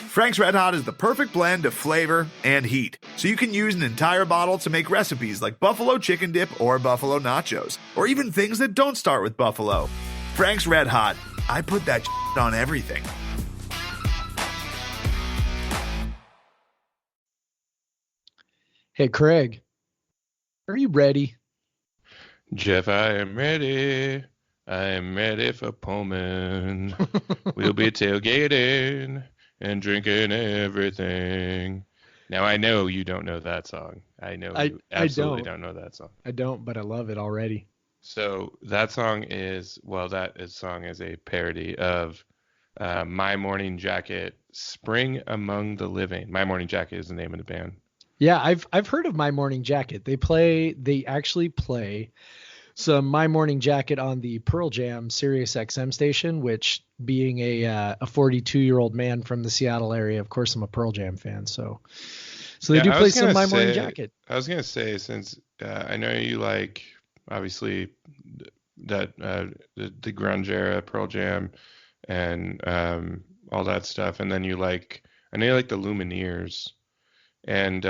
Frank's Red Hot is the perfect blend of flavor and heat, so you can use an entire bottle to make recipes like buffalo chicken dip or buffalo nachos, or even things that don't start with buffalo. Frank's Red Hot, I put that on everything. Hey, Craig, are you ready? Jeff, I am ready. I am ready for Pullman. We'll be tailgating and drinking everything. Now, I know you don't know that song. I know you absolutely don't know that song. I don't, but I love it already. So that song is a parody of My Morning Jacket, Spring Among the Living. My Morning Jacket is the name of the band. Yeah, I've heard of My Morning Jacket. They actually play some My Morning Jacket on the Pearl Jam Sirius XM station, which, being a 42-year-old man from the Seattle area, of course I'm a Pearl Jam fan. So they do play some My Morning Jacket. I was gonna say, since I know you like, obviously, that the grunge era Pearl Jam and all that stuff, and then I know you like the Lumineers. And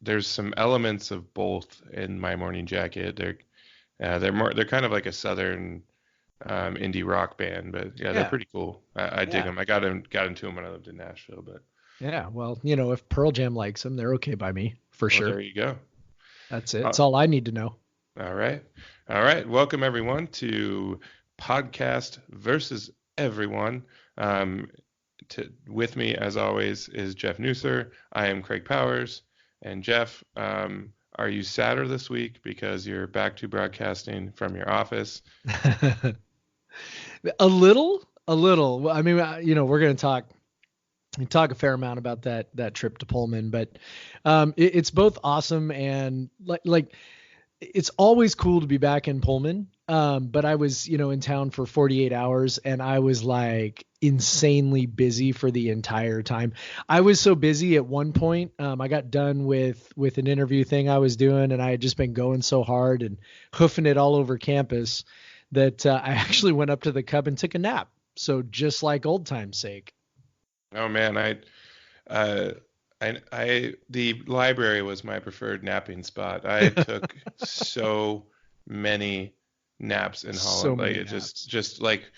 there's some elements of both in My Morning Jacket. They're kind of like a southern indie rock band, but they're pretty cool. I dig them. I got into them when I lived in Nashville, but yeah, well, if Pearl Jam likes them, they're okay by me for sure. There you go. That's it. That's all I need to know. All right. Welcome everyone to Podcast versus Everyone. With me, as always, is Jeff Nusser. I am Craig Powers. And Jeff, are you sadder this week because you're back to broadcasting from your office? A little. I mean, we're going to talk a fair amount about that trip to Pullman, but it's both awesome and like it's always cool to be back in Pullman. But I was, in town for 48 hours and I was like insanely busy for the entire time. I was so busy at one point. I got done with an interview thing I was doing, and I had just been going so hard and hoofing it all over campus that I actually went up to the Cub and took a nap. So just like old time's sake. Oh man, the library was my preferred napping spot. I took so many naps in Holland, like just like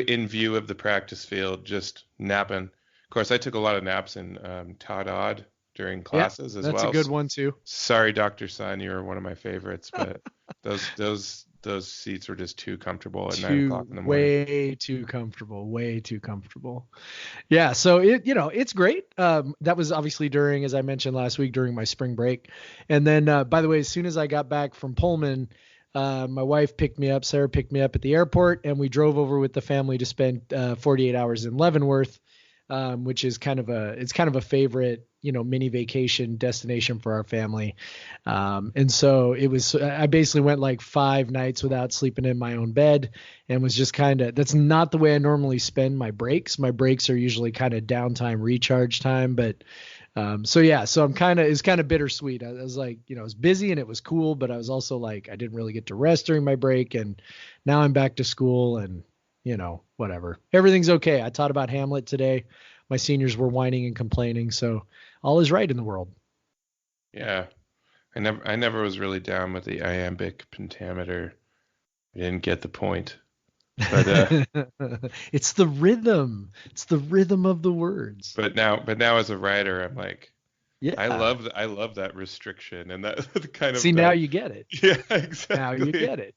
in view of the practice field, just napping. Of course, I took a lot of naps in Todd Odd during classes as well. That's a good one too. Sorry, Dr. Sun, you were one of my favorites, but those seats were just too comfortable at 9 o'clock in the morning. Way too comfortable. Yeah, so it's great. That was obviously during, as I mentioned last week, during my spring break. And then, by the way, as soon as I got back from Pullman, my wife Sarah picked me up at the airport, and we drove over with the family to spend 48 hours in Leavenworth, which is kind of a favorite, mini vacation destination for our family. And so I basically went like 5 nights without sleeping in my own bed, and was just that's not the way I normally spend my breaks. My breaks are usually kind of downtime, recharge time, but so it's kind of bittersweet. I was like, I was busy and it was cool, but I was also like, I didn't really get to rest during my break, and now I'm back to school and, whatever. Everything's okay. I taught about Hamlet today. My seniors were whining and complaining, so all is right in the world. Yeah. I never was really down with the iambic pentameter. I didn't get the point. But it's the rhythm. It's the rhythm of the words. But now as a writer, I'm like, yeah, I love that restriction and that kind of. See, now you get it. Yeah, exactly. Now you get it.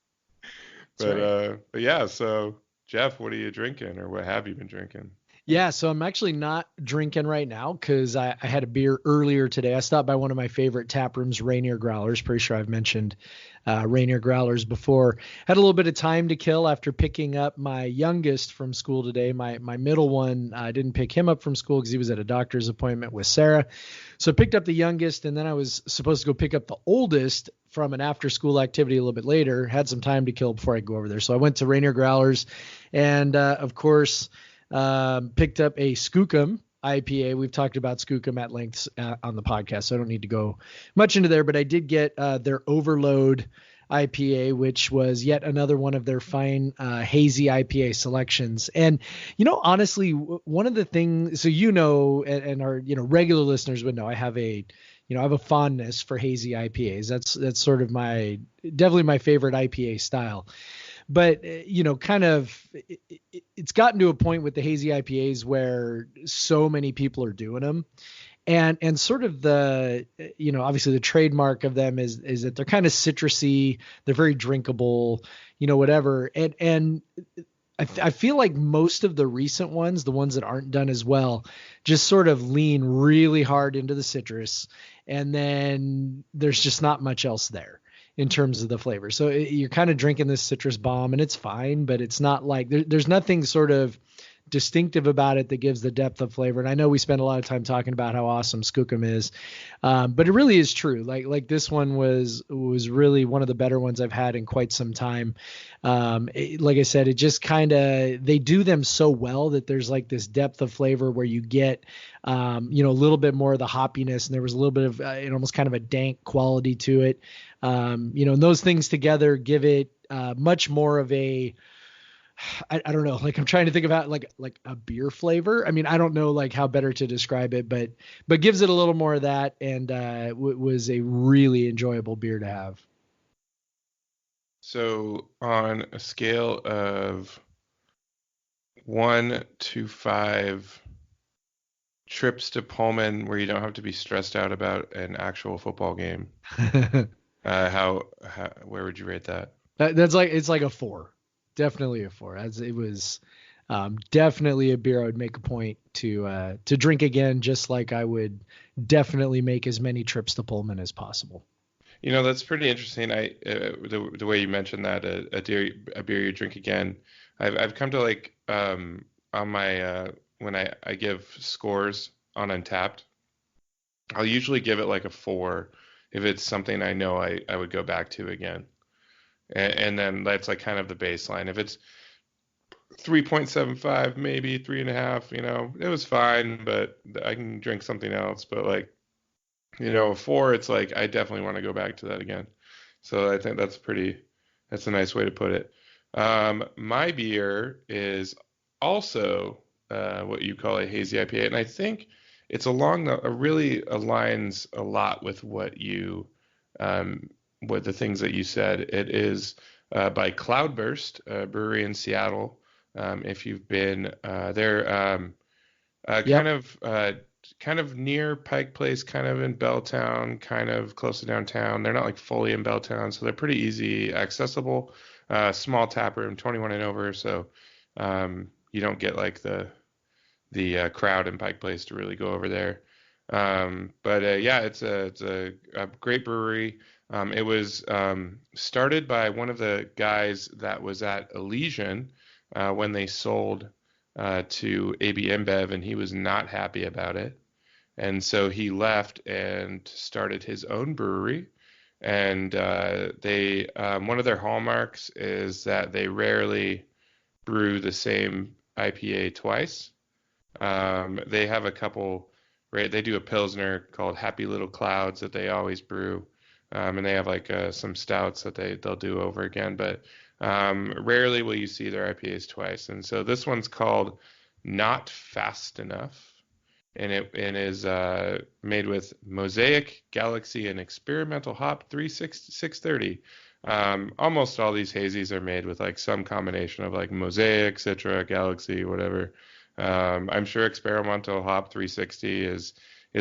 But yeah. So Jeff, what are you drinking, or what have you been drinking? Yeah, so I'm actually not drinking right now because I had a beer earlier today. I stopped by one of my favorite tap rooms, Rainier Growlers. Pretty sure I've mentioned Rainier Growlers before. Had a little bit of time to kill after picking up my youngest from school today. My middle one, I didn't pick him up from school because he was at a doctor's appointment with Sarah. So I picked up the youngest, and then I was supposed to go pick up the oldest from an after-school activity a little bit later. Had some time to kill before I go over there. So I went to Rainier Growlers, and of course, picked up a Skookum IPA. We've talked about Skookum at length on the podcast, so I don't need to go much into there, but I did get their Overload IPA, which was yet another one of their fine hazy IPA selections. And, honestly, one of the things, so, and our, regular listeners would know, I have a fondness for hazy IPAs. That's sort of definitely my favorite IPA style. But, it's gotten to a point with the hazy IPAs where so many people are doing them. And sort of obviously the trademark of them is that they're kind of citrusy, they're very drinkable, whatever. And I feel like most of the recent ones, the ones that aren't done as well, just sort of lean really hard into the citrus. And then there's just not much else there in terms of the flavor. So you're kind of drinking this citrus bomb and it's fine, but it's not like there's nothing sort of distinctive about it that gives the depth of flavor. And I know we spend a lot of time talking about how awesome Skookum is, but it really is true. Like this one was really one of the better ones I've had in quite some time. Like I said, it just they do them so well that there's like this depth of flavor where you get, a little bit more of the hoppiness, and there was a little bit of almost kind of a dank quality to it. And those things together give it much more of a, I don't know, like I'm trying to think about like a beer flavor. I mean, I don't know like how better to describe it, but gives it a little more of that, and was a really enjoyable beer to have. So on a scale of 1 to 5 trips to Pullman where you don't have to be stressed out about an actual football game, how where would you rate that? It's like a 4. Definitely a 4. As it was definitely a beer I would make a point to drink again, just like I would definitely make as many trips to Pullman as possible. That's pretty interesting. The way you mentioned that a beer you drink again, I've come to like on my when I give scores on Untapped, I'll usually give it like a 4 if it's something I know I would go back to again. And then that's like kind of the baseline. If it's 3.75, maybe 3.5, it was fine, but I can drink something else. But like, a 4, it's like I definitely want to go back to that again. So I think that's a nice way to put it. My beer is also what you call a hazy IPA, and I think it's really aligns a lot with what the things that you said. It is by Cloudburst, a brewery in Seattle. If you've been they're Yep. kind of near Pike Place, kind of in Belltown, kind of close to downtown. They're not like fully in Belltown, so they're pretty easy accessible. Small tap room, 21 and over, so you don't get like the crowd in Pike Place to really go over there. But yeah, it's a great brewery. It was started by one of the guys that was at Elysian when they sold to AB InBev, and he was not happy about it. And so he left and started his own brewery. And they one of their hallmarks is that they rarely brew the same IPA twice. They have a couple, right? They do a Pilsner called Happy Little Clouds that they always brew. And they have like some stouts that they'll do over again, but rarely will you see their IPAs twice. And so this one's called Not Fast Enough, and it is made with Mosaic, Galaxy, and Experimental Hop 630. Almost all these hazies are made with like some combination of like Mosaic, Citra, Galaxy, whatever. I'm sure Experimental Hop 360 is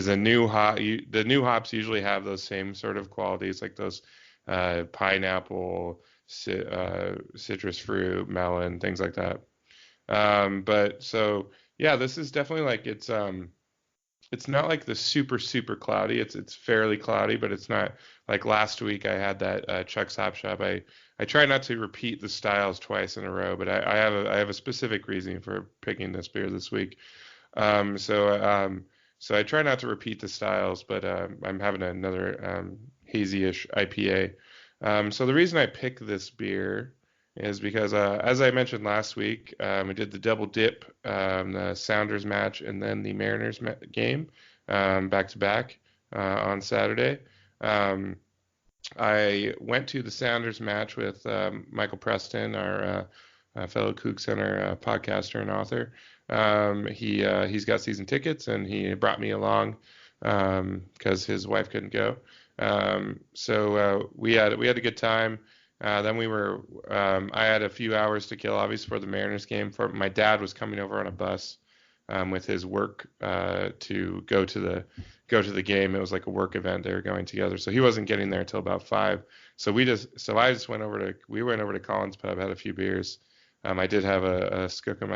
a new hop. The new hops usually have those same sort of qualities, like those pineapple, citrus fruit, melon, things like that. But so yeah, this is definitely like it's not like the super cloudy. It's fairly cloudy, but it's not like last week I had that Chuck's Hop Shop. I try not to repeat the styles twice in a row, but I have a specific reason for picking this beer this week. So I try not to repeat the styles, but I'm having another hazy-ish IPA. So the reason I picked this beer is because, as I mentioned last week, we did the double dip, the Sounders match, and then the Mariners game back to back on Saturday. I went to the Sounders match with Michael Preston, our fellow Kook Center podcaster and author. He's got season tickets, and he brought me along because his wife couldn't go. So we had a good time. Then I had a few hours to kill, obviously, for the Mariners game. For my dad was coming over on a bus with his work to go to the game. It was like a work event. They were going together, so he wasn't getting there until about 5. So we went over to Collins Pub, had a few beers. I did have a Skookum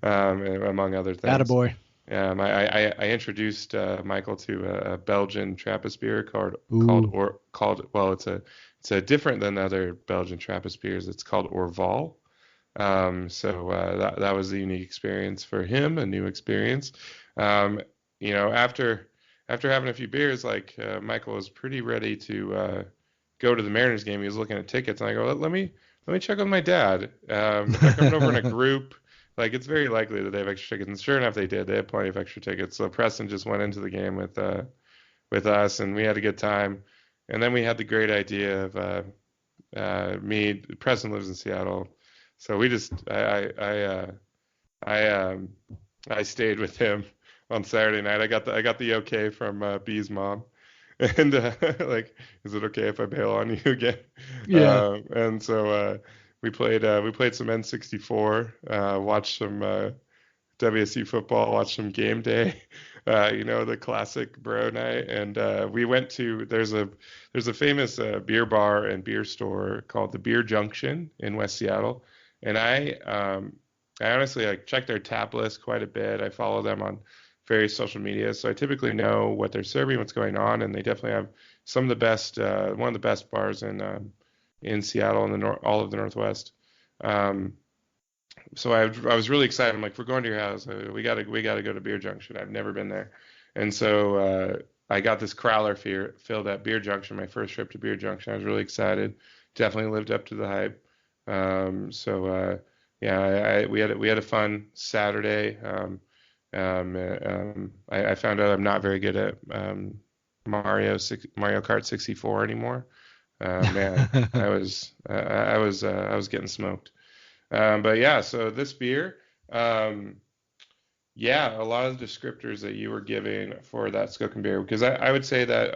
IPA, among other things. Attaboy. I introduced Michael to a Belgian Trappist beer called it's a different than the other Belgian Trappist beers. It's called Orval. So that was a unique experience for him, a new experience. After having a few beers, Michael was pretty ready to go to the Mariners game. He was looking at tickets, and I go, let me check with my dad. They're coming over in a group. It's very likely that they have extra tickets, and sure enough, they did. They had plenty of extra tickets. So Preston just went into the game with us, and we had a good time. And then we had the great idea of Preston lives in Seattle, so we just I stayed with him on Saturday night. I got the okay from B's mom, and is it okay if I bail on you again? Yeah. And so we played some N64, watched some WSU football, watched some game day, the classic bro night, and we went to there's a famous beer bar and beer store called the Beer Junction in West Seattle, and I honestly check their tap list quite a bit. I follow them on various social media, so I typically know what they're serving, what's going on, and they definitely have some of the best, one of the best bars in Seattle and all of the Northwest. So I was really excited. I'm like, we're going to your house. We gotta go to Beer Junction. I've never been there, and so I got this crowler filled at Beer Junction. My first trip to Beer Junction. I was really excited. Definitely lived up to the hype. We had a fun Saturday. I found out I'm not very good at Mario Kart 64 anymore. Man, I was getting smoked. But yeah, so this beer, a lot of the descriptors that you were giving for that Skookum beer, because I would say that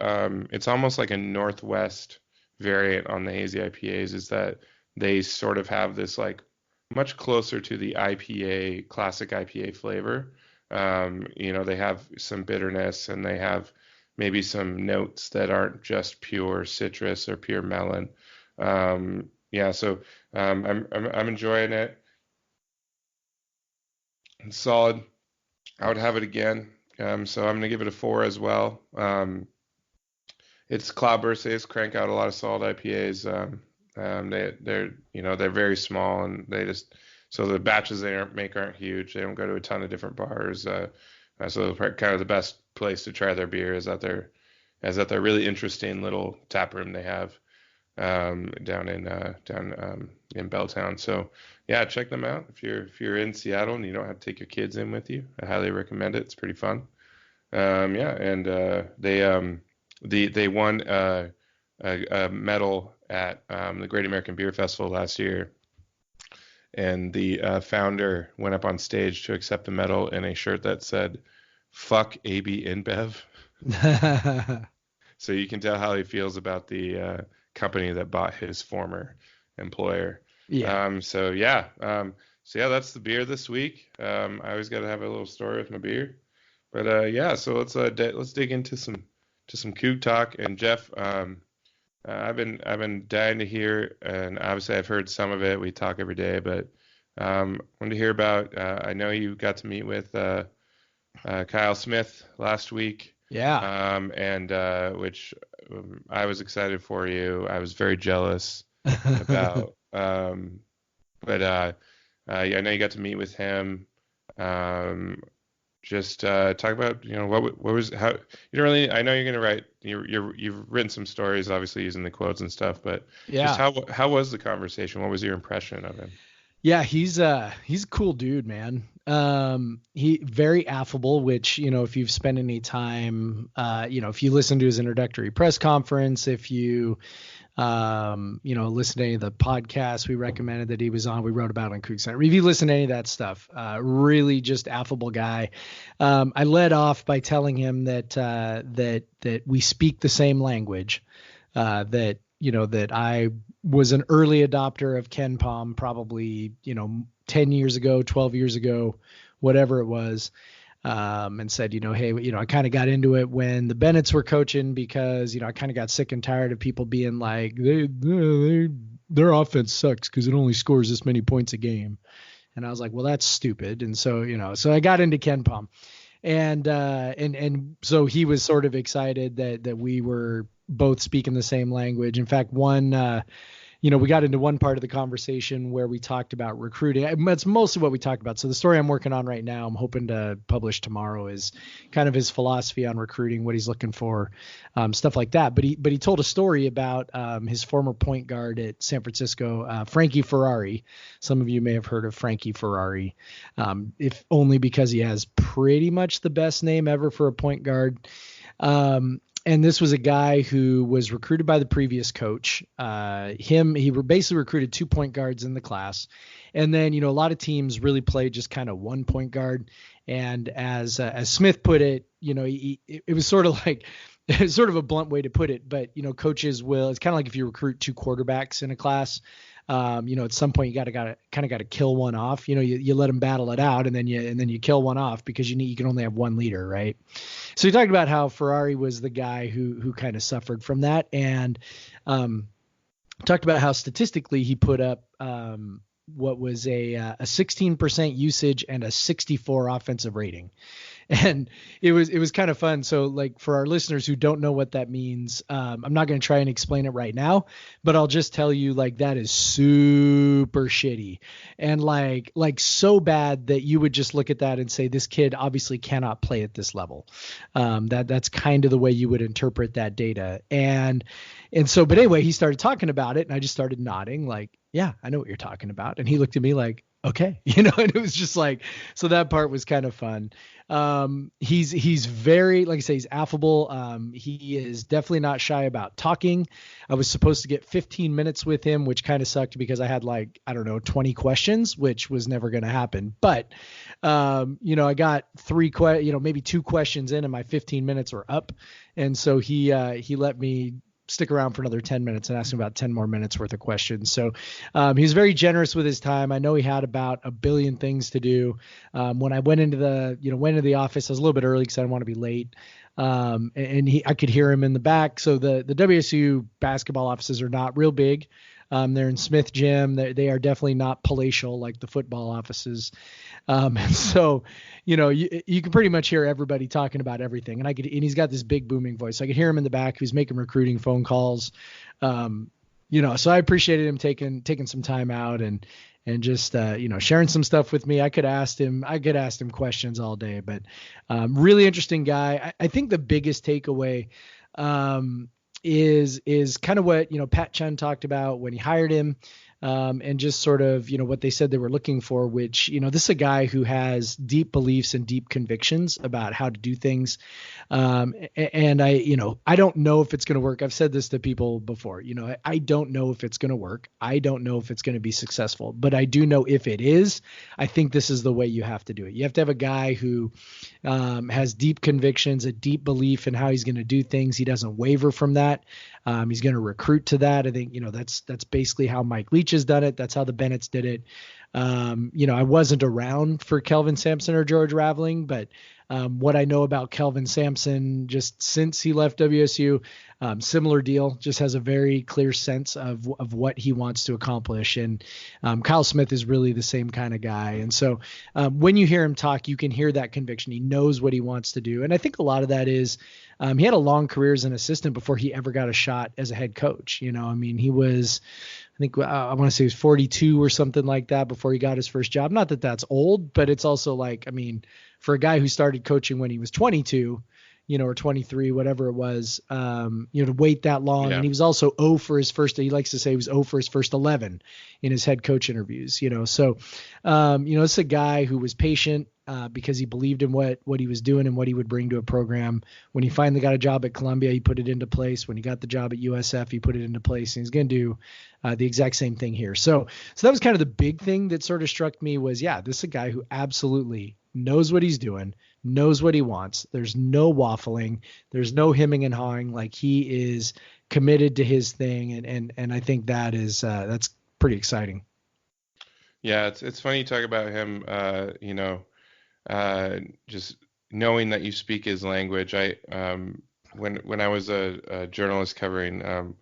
it's almost like a Northwest variant on the hazy IPAs, is that they sort of have this much closer to the IPA, classic IPA flavor. They have some bitterness, and they have maybe some notes that aren't just pure citrus or pure melon. So I'm enjoying it. It's solid. I would have it again. So I'm gonna give it a 4 as well. It's Cloudburst. They just crank out a lot of solid IPAs. They're very small, and so the batches they make aren't huge. They don't go to a ton of different bars. So kind of the best place to try their beer is at their really interesting little tap room they have down in Belltown. So yeah, check them out if you're in Seattle and you don't have to take your kids in with you. I highly recommend it. It's pretty fun. They won a medal at the Great American Beer Festival last year, and the founder went up on stage to accept the medal in a shirt that said "Fuck AB InBev." So you can tell how he feels about the company that bought his former employer. Yeah. So that's the beer this week. I always got to have a little story with my beer, but so let's dig into some Kook talk. And Jeff, I've been dying to hear, and obviously I've heard some of it. We talk every day, but wanted to hear about. I know you got to meet with Kyle Smith last week. Yeah. Which I was excited for you. I was very jealous about. I know you got to meet with him. Just talk about what was how you don't really. I know you're gonna write. You've written some stories, obviously using the quotes and stuff. But yeah, just how was the conversation? What was your impression of him? Yeah, he's a cool dude, man. He very affable, which, if you've spent any time, if you listen to his introductory press conference, if you, listen to any of the podcasts we recommended that he was on, we wrote about on Kook Center. If you listen to any of that stuff, really just affable guy. I led off by telling him that we speak the same language, that I was an early adopter of KenPom, probably, 10 years ago, 12 years ago, whatever it was. And said, hey, I kind of got into it when the Bennetts were coaching because, I kind of got sick and tired of people being like, their offense sucks because it only scores this many points a game. And I was like, well, that's stupid. And so, so I got into KenPom, and so he was sort of excited that we were both speaking the same language. In fact, we got into one part of the conversation where we talked about recruiting. That's mostly what we talked about. So the story I'm working on right now, I'm hoping to publish tomorrow, is kind of his philosophy on recruiting, what he's looking for, stuff like that. But he told a story about his former point guard at San Francisco, Frankie Ferrari. Some of you may have heard of Frankie Ferrari, if only because he has pretty much the best name ever for a point guard. And this was a guy who was recruited by the previous coach. He basically recruited 2 point guards in the class. And then, a lot of teams really played just kind of 1 point guard. And as Smith put it, it was sort of like, it's sort of a blunt way to put it, but, coaches it's kind of like if you recruit 2 quarterbacks in a class. At some point you got to kill one off. You let them battle it out, and then you kill one off because you can only have one leader, right? So he talked about how Ferrari was the guy who kind of suffered from that, and talked about how statistically he put up what was a 16% usage and a 64 offensive rating. And it was kind of fun. So like for our listeners who don't know what that means, I'm not going to try and explain it right now, but I'll just tell you like that is super shitty and like so bad that you would just look at that and say, this kid obviously cannot play at this level. That's kind of the way you would interpret that data. And so, but anyway, he started talking about it and I just started nodding like, yeah, I know what you're talking about. And he looked at me like, okay. And it was just like, so that part was kind of fun. He's very, like I say, he's affable. He is definitely not shy about talking. I was supposed to get 15 minutes with him, which kind of sucked because I had 20 questions, which was never going to happen. But, I got maybe 2 questions in and my 15 minutes were up. And so he let me stick around for another 10 minutes and ask him about 10 more minutes worth of questions. So he's very generous with his time. I know he had about a billion things to do. When I went into the office, I was a little bit early because I didn't want to be late. I could hear him in the back. So the WSU basketball offices are not real big. They're in Smith Gym. They are definitely not palatial like the football offices. And so, you can pretty much hear everybody talking about everything. And he's got this big booming voice. So I could hear him in the back. He was making recruiting phone calls. So I appreciated him taking some time out and just, sharing some stuff with me. I could ask him questions all day, but really interesting guy. I think the biggest takeaway, is kind of what, Pat Chun talked about when he hired him, and just sort of, what they said they were looking for, which, this is a guy who has deep beliefs and deep convictions about how to do things. And I don't know if it's going to work. I've said this to people before, I don't know if it's going to work. I don't know if it's going to be successful, but I do know if it is, I think this is the way you have to do it. You have to have a guy who has deep convictions, a deep belief in how he's going to do things. He doesn't waver from that. He's going to recruit to that. I think, that's basically how Mike Leach has done it. That's how the Bennetts did it. I wasn't around for Kelvin Sampson or George Raveling, but what I know about Kelvin Sampson just since he left WSU, similar deal, just has a very clear sense of what he wants to accomplish. And Kyle Smith is really the same kind of guy. And so when you hear him talk, you can hear that conviction. He knows what he wants to do. And I think a lot of that is he had a long career as an assistant before he ever got a shot as a head coach. He was, I want to say he was 42 or something like that before he got his first job. Not that that's old, but it's also for a guy who started coaching when he was 22, or 23, whatever it was, to wait that long. Yeah. And he was also 0 for his first, he likes to say he was 0 for his first 11 in his head coach interviews, so, it's a guy who was patient, because he believed in what he was doing and what he would bring to a program. When he finally got a job at Columbia, he put it into place. When he got the job at USF, he put it into place, and he's going to do the exact same thing here. So that was kind of the big thing that sort of struck me was, this is a guy who absolutely knows what he's doing, knows what he wants. There's no waffling. There's no hemming and hawing. Like, he is committed to his thing. And I think that is, that's pretty exciting. Yeah. It's funny you talk about him, just knowing that you speak his language. When I was a journalist covering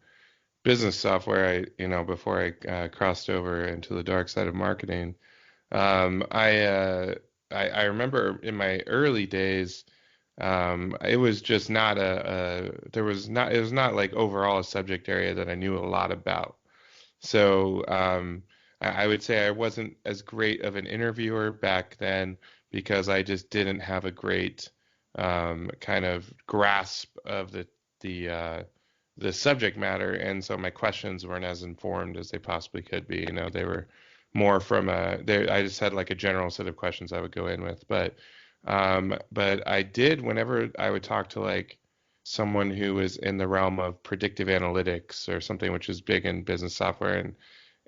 business software, before I crossed over into the dark side of marketing, I remember in my early days, it was just not it was not like overall a subject area that I knew a lot about. So I would say I wasn't as great of an interviewer back then, because I just didn't have a great kind of grasp of the subject matter, and so my questions weren't as informed as they possibly could be. They were more from I just had like a general set of questions I would go in with, but I did, whenever I would talk to like someone who was in the realm of predictive analytics or something, which is big in business software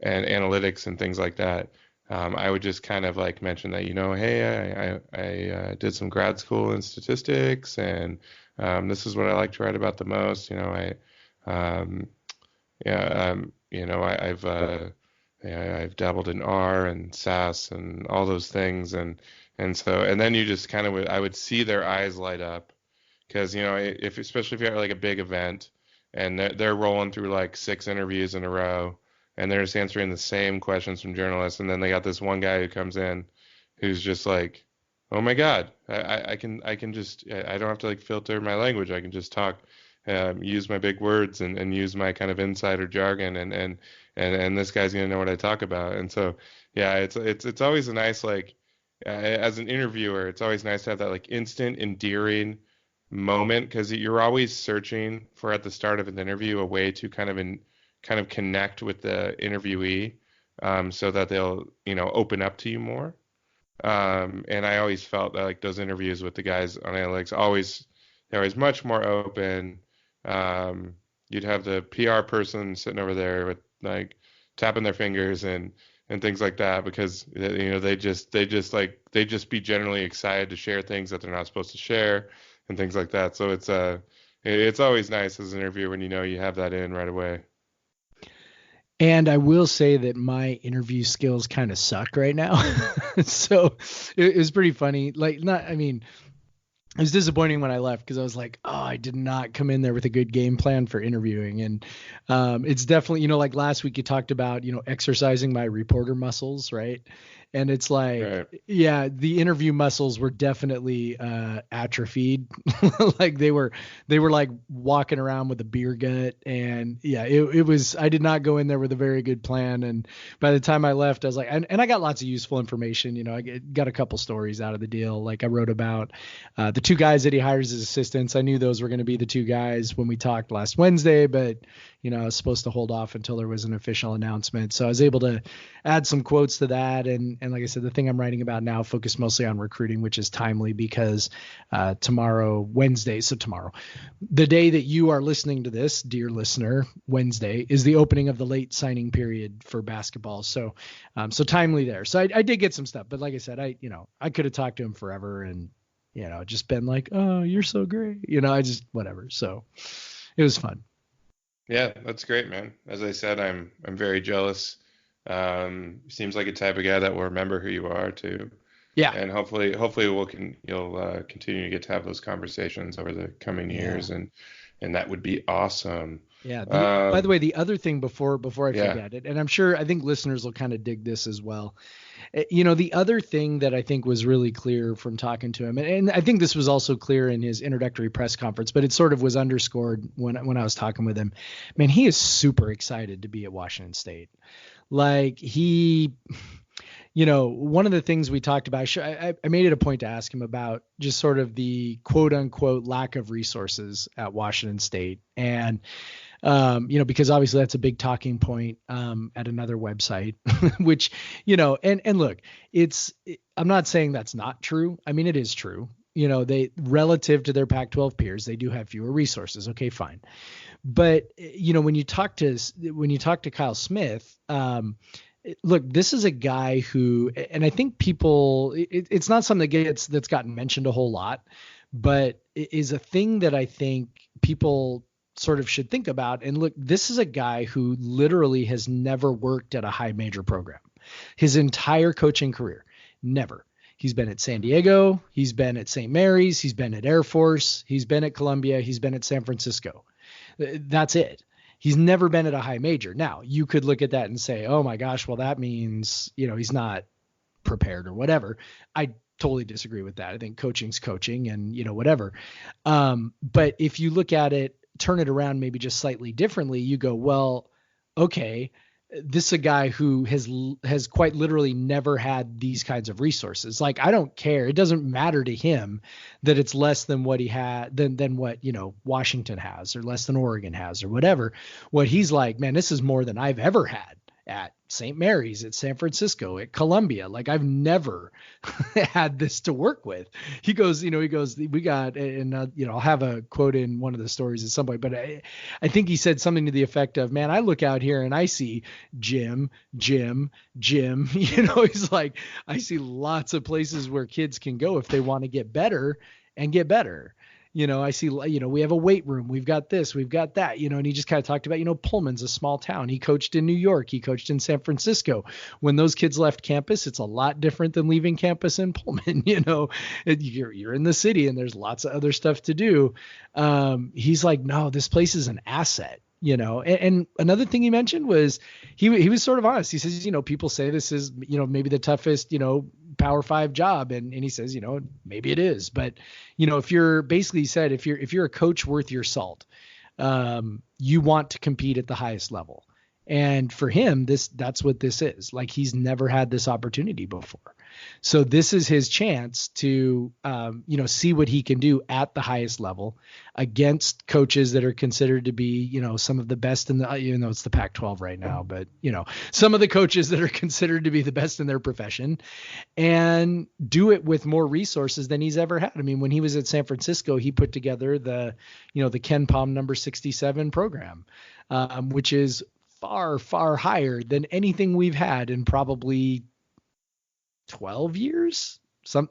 and analytics and things like that. I would just kind of like mention that, hey, I did some grad school in statistics, and this is what I like to write about the most. I've dabbled in R and SAS and all those things, and then you just kind of I would see their eyes light up, because especially if you have like a big event and they're rolling through like 6 interviews in a row, and they're just answering the same questions from journalists, and then they got this one guy who comes in who's just like, oh my God, I can just, I don't have to like filter my language. I can just talk, use my big words and use my kind of insider jargon, and this guy's gonna know what I talk about. And so, yeah, it's always a nice, like, as an interviewer, it's always nice to have that like instant endearing moment, because you're always searching for, at the start of an interview, a way to kind of connect with the interviewee, so that they'll, open up to you more. And I always felt that like those interviews with the guys on analytics, they're always much more open. You'd have the PR person sitting over there with like tapping their fingers and things like that, because they just be generally excited to share things that they're not supposed to share and things like that. So it's always nice as an interviewer when you have that in right away. And I will say that my interview skills kind of suck right now. So it was pretty funny. It was disappointing when I left, because I was like, oh, I did not come in there with a good game plan for interviewing. And it's definitely, like last week you talked about, exercising my reporter muscles, right? And it's like, right. Yeah, the interview muscles were definitely atrophied. Like they were like walking around with a beer gut. And yeah, it was, I did not go in there with a very good plan. And by the time I left, I was like, and I got lots of useful information. I got a couple stories out of the deal. Like I wrote about the 2 guys that he hires as assistants. I knew those were going to be the 2 guys when we talked last Wednesday, but I was supposed to hold off until there was an official announcement. So I was able to add some quotes to that. And like I said, the thing I'm writing about now focused mostly on recruiting, which is timely because tomorrow, the day that you are listening to this, dear listener, Wednesday is the opening of the late signing period for basketball. So timely there. So I did get some stuff, but like I said, I could have talked to him forever and, just been like, oh, you're so great. I just, whatever. So it was fun. Yeah, that's great, man. As I said, I'm very jealous. Seems like a type of guy that will remember who you are too. Yeah. And hopefully you'll continue to get to have those conversations over the coming years, and that would be awesome. Yeah. By the way, the other thing before I forget it, and I think listeners will kind of dig this as well. The other thing that I think was really clear from talking to him, and I think this was also clear in his introductory press conference, but it sort of was underscored when I was talking with him. Man, he is super excited to be at Washington State. Like one of the things we talked about, I made it a point to ask him about just sort of the quote unquote lack of resources at Washington State. And, because obviously that's a big talking point at another website, which, and look, I'm not saying that's not true. I mean, it is true. They relative to their Pac-12 peers, they do have fewer resources. Okay, fine. But, when you talk to Kyle Smith, look, this is a guy who, and I think people, it's not something that's gotten mentioned a whole lot, but it is a thing that I think people sort of should think about. And look, this is a guy who literally has never worked at a high major program his entire coaching career. Never. He's been at San Diego. He's been at St. Mary's. He's been at Air Force. He's been at Columbia. He's been at San Francisco. That's it. He's never been at a high major. Now, you could look at that and say, oh my gosh, well, that means, he's not prepared or whatever. I totally disagree with that. I think coaching's coaching and, whatever. But if you look at it, turn it around maybe just slightly differently, you go, well, okay, this is a guy who has quite literally never had these kinds of resources. Like, I don't care. It doesn't matter to him that it's less than what he had, than what, Washington has, or less than Oregon has, or whatever. What he's like, man, this is more than I've ever had at St. Mary's, at San Francisco, at Columbia. Like, I've never had this to work with. He goes, we got, and I'll have a quote in one of the stories at some point, but I think he said something to the effect of, man, I look out here and I see gym. He's like, I see lots of places where kids can go if they want to get better and get better. I see, we have a weight room. We've got this, we've got that, and he just kind of talked about, Pullman's a small town. He coached in New York. He coached in San Francisco. When those kids left campus, it's a lot different than leaving campus in Pullman. You're in the city and there's lots of other stuff to do. He's like, no, this place is an asset. And another thing he mentioned was he was sort of honest. He says, people say this is, maybe the toughest, Power 5 job. And he says, maybe it is, but if you're basically said, if you're a coach worth your salt, you want to compete at the highest level. And for him, that's what this is. Like, he's never had this opportunity before. So this is his chance to, see what he can do at the highest level against coaches that are considered to be, some of the best in the, even though it's the Pac-12 right now, but, some of the coaches that are considered to be the best in their profession, and do it with more resources than he's ever had. I mean, when he was at San Francisco, he put together the Ken Pom number 67 program, which is far, far higher than anything we've had in probably 12 years,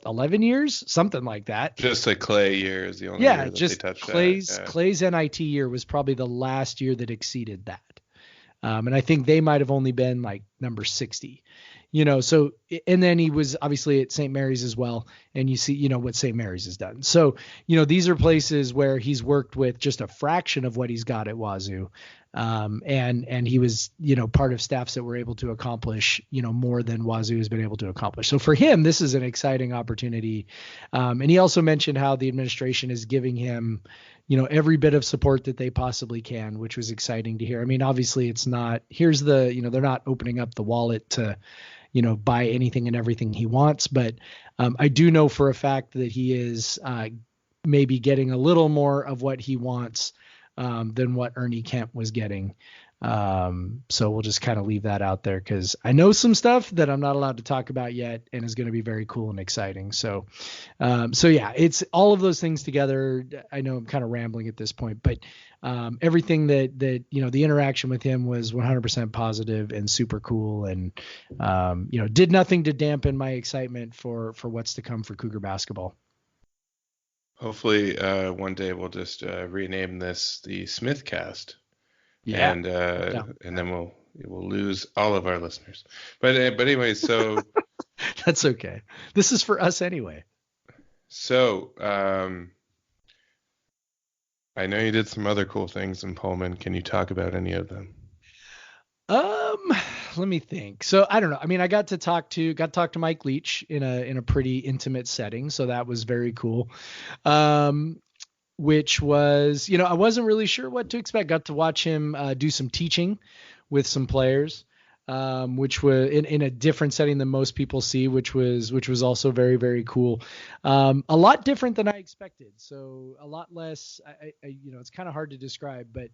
11 years, something like that. Just a Clay year is the only year that they touched Clay's NIT year was probably the last year that exceeded that. And I think they might have only been like number 60, so, and then he was obviously at St. Mary's as well. And you see, what St. Mary's has done. So, these are places where he's worked with just a fraction of what he's got at Wazoo. And he was, part of staffs that were able to accomplish, more than Wazoo has been able to accomplish. So for him, this is an exciting opportunity. And he also mentioned how the administration is giving him, every bit of support that they possibly can, which was exciting to hear. I mean, obviously it's not, they're not opening up the wallet to, buy anything and everything he wants. But I do know for a fact that he is maybe getting a little more of what he wants than what Ernie Kemp was getting. So we'll just kind of leave that out there, because I know some stuff that I'm not allowed to talk about yet and is going to be very cool and exciting. So yeah, it's all of those things together. I know I'm kind of rambling at this point, but everything that the interaction with him was 100% positive and super cool, and did nothing to dampen my excitement for what's to come for Cougar basketball. Hopefully, one day we'll just rename this the Smith Cast. Yeah. And then we'll lose all of our listeners. But anyway, so that's okay. This is for us anyway. So I know you did some other cool things in Pullman. Can you talk about any of them? Let me think. So I don't know. I mean, I got to talk to Mike Leach in a pretty intimate setting. So that was very cool. Which was, I wasn't really sure what to expect. Got to watch him do some teaching with some players. which was in a different setting than most people see, which was also very, very cool. A lot different than I expected. So a lot less, it's kind of hard to describe, but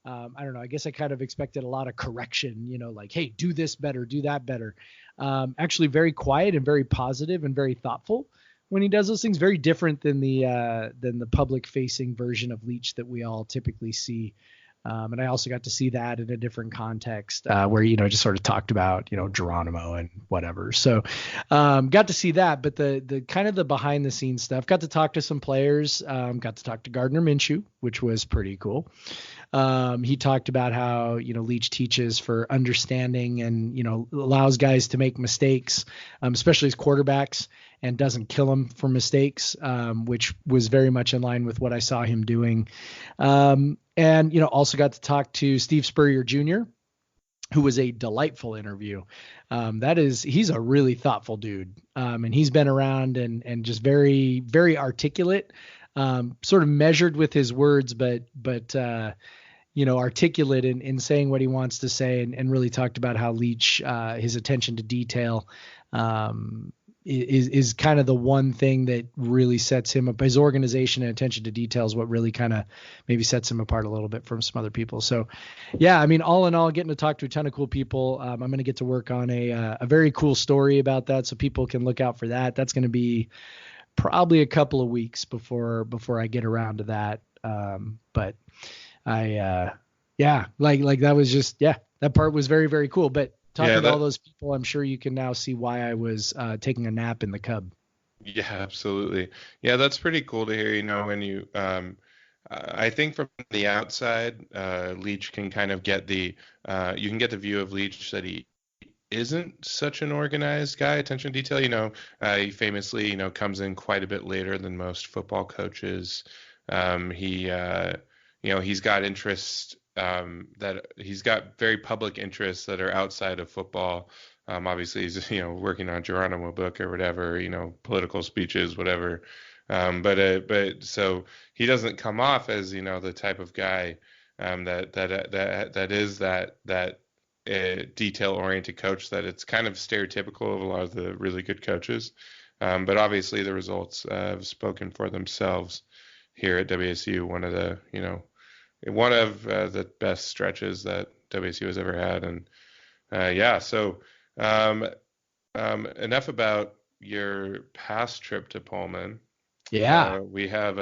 I don't know. I guess I kind of expected a lot of correction, like, hey, do this better, do that better. Actually very quiet and very positive and very thoughtful when he does those things. Very different than the public facing version of Leach that we all typically see. And I also got to see that in a different context, where, just sort of talked about, Geronimo and whatever. So, got to see that, but the kind of the behind the scenes stuff, got to talk to some players, got to talk to Gardner Minshew, which was pretty cool. He talked about how, Leach teaches for understanding and, allows guys to make mistakes, especially as quarterbacks, and doesn't kill them for mistakes, which was very much in line with what I saw him doing. And, also got to talk to Steve Spurrier Jr., who was a delightful interview. He's a really thoughtful dude. And he's been around and just very, very articulate, sort of measured with his words, but articulate in saying what he wants to say, and really talked about how Leach, his attention to detail, is kind of the one thing that really sets him up. His organization and attention to detail is what really kind of maybe sets him apart a little bit from some other people. So yeah, I mean, all in all, getting to talk to a ton of cool people. I'm going to get to work on a very cool story about that, so people can look out for that. That's going to be probably a couple of weeks before I get around to that. But that was just, that part was very, very cool. But talking to all those people, I'm sure you can now see why I was taking a nap in the Cub. Yeah, absolutely. Yeah, that's pretty cool to hear. When you, I think from the outside, Leach can kind of get you can get the view of Leach that he isn't such an organized guy. Attention to detail. He famously, comes in quite a bit later than most football coaches. He's got interests. That he's got very public interests that are outside of football. Obviously he's, working on a Geronimo book or whatever, political speeches, whatever. But so he doesn't come off as, the type of guy, that is that detail oriented coach that it's kind of stereotypical of a lot of the really good coaches. But obviously the results have spoken for themselves here at WSU. One of the best stretches that WSU has ever had. And so enough about your past trip to Pullman. Yeah. We have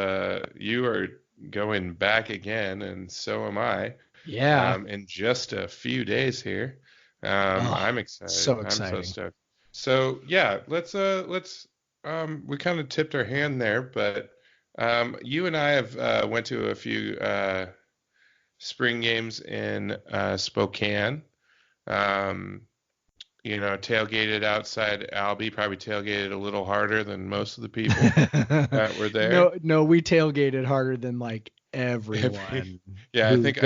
you are going back again, and so am I. Yeah. In just a few days here. I'm excited. So exciting. I'm so stoked. So yeah, let's we kind of tipped our hand there, but you and I have went to a few spring games in Spokane. Tailgated outside Albee, probably tailgated a little harder than most of the people that were there. No, we tailgated harder than like everyone. Yeah, I think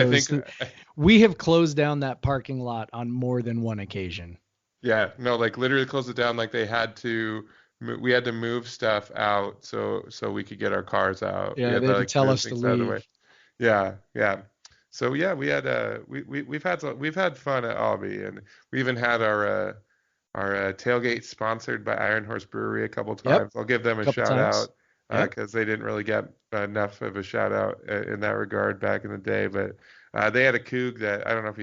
we have closed down that parking lot on more than one occasion. Yeah, no, like literally closed it down. Like we had to move stuff out so we could get our cars out. Yeah, they didn't tell us to leave. Yeah. So yeah, we had we've had fun at Albee, and we even had our tailgate sponsored by Iron Horse Brewery a couple times. Yep. I'll give them a shout out because they didn't really get enough of a shout out in that regard back in the day. But they had a Coug that I don't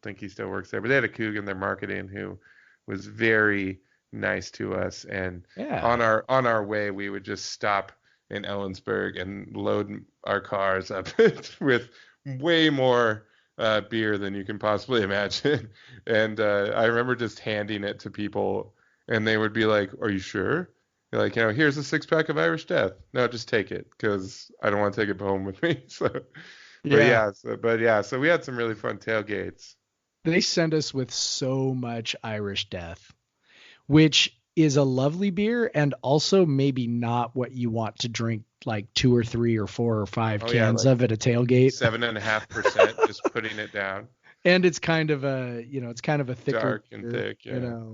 think he still works there, but they had a Coug in their marketing who was very nice to us. And on our way, we would just stop in Ellensburg and load our cars up with way more beer than you can possibly imagine. And I remember just handing it to people, and they would be like, "Are you sure?" You're like, here's a 6-pack of Irish Death. No, just take it, because I don't want to take it home with me. So we had some really fun tailgates. They sent us with so much Irish Death, which is a lovely beer, and also maybe not what you want to drink like 2 or 3 or 4 or 5 cans of at a tailgate. 7.5%, just putting it down. And it's kind of a thicker, dark and thick,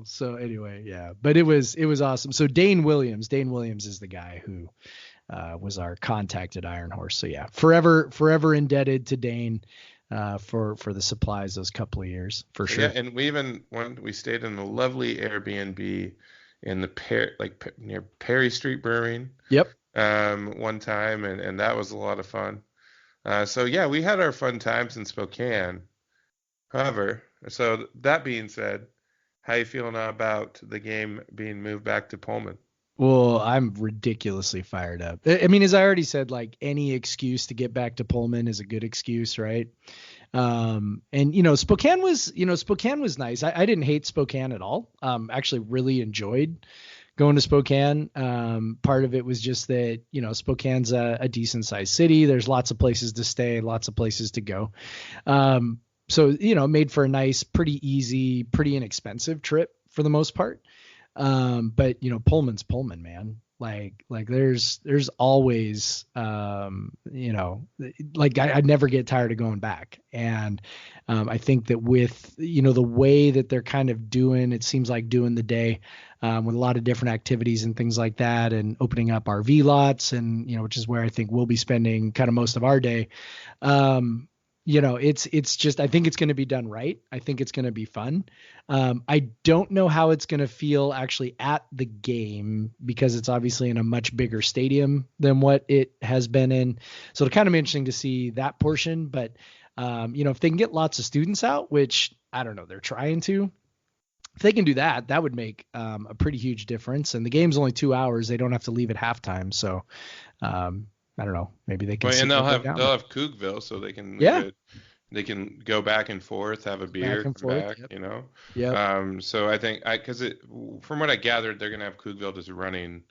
So anyway, but it was awesome. So Dane Williams is the guy who was our contact at Iron Horse. So yeah, forever indebted to Dane. for the supplies those couple of years for sure. Yeah, and we stayed in a lovely Airbnb in the near Perry Street Brewing. Yep. One time, and that was a lot of fun. So yeah, we had our fun times in Spokane. However, so that being said, how you feeling about the game being moved back to Pullman? Well, I'm ridiculously fired up. I mean, as I already said, like any excuse to get back to Pullman is a good excuse, right? And Spokane was nice. I didn't hate Spokane at all. Actually really enjoyed going to Spokane. Part of it was just that, Spokane's a decent sized city. There's lots of places to stay, lots of places to go. So, made for a nice, pretty easy, pretty inexpensive trip for the most part. But Pullman's Pullman, man. Like there's always, I'd never get tired of going back. And, I think that with, the way that they're kind of it seems like doing the day, with a lot of different activities and things like that, and opening up RV lots and, which is where I think we'll be spending kind of most of our day. It's just, I think it's going to be done right. I think it's going to be fun. I don't know how it's going to feel actually at the game because it's obviously in a much bigger stadium than what it has been in. So it'll kind of be interesting to see that portion, but if they can get lots of students out, which I don't know, they're trying to, if they can do that, that would make a pretty huge difference. And the game's only 2 hours. They don't have to leave at halftime. So, I don't know. Maybe they can. Well, and they'll have Cookville, so they can they can go back and forth, have a beer, come back. Yep. Yeah. So I think from what I gathered, they're gonna have Cookville just running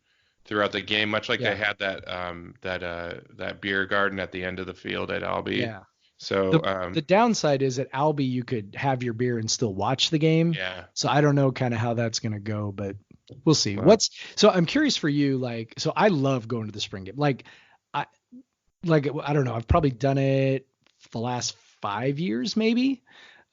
throughout the game, much like they had that beer garden at the end of the field at Albee. Yeah. So the downside is at Albee you could have your beer and still watch the game. Yeah. So I don't know kind of how that's gonna go, but we'll see. So I'm curious for you, so I love going to the spring game. I don't know. I've probably done it the last 5 years, maybe.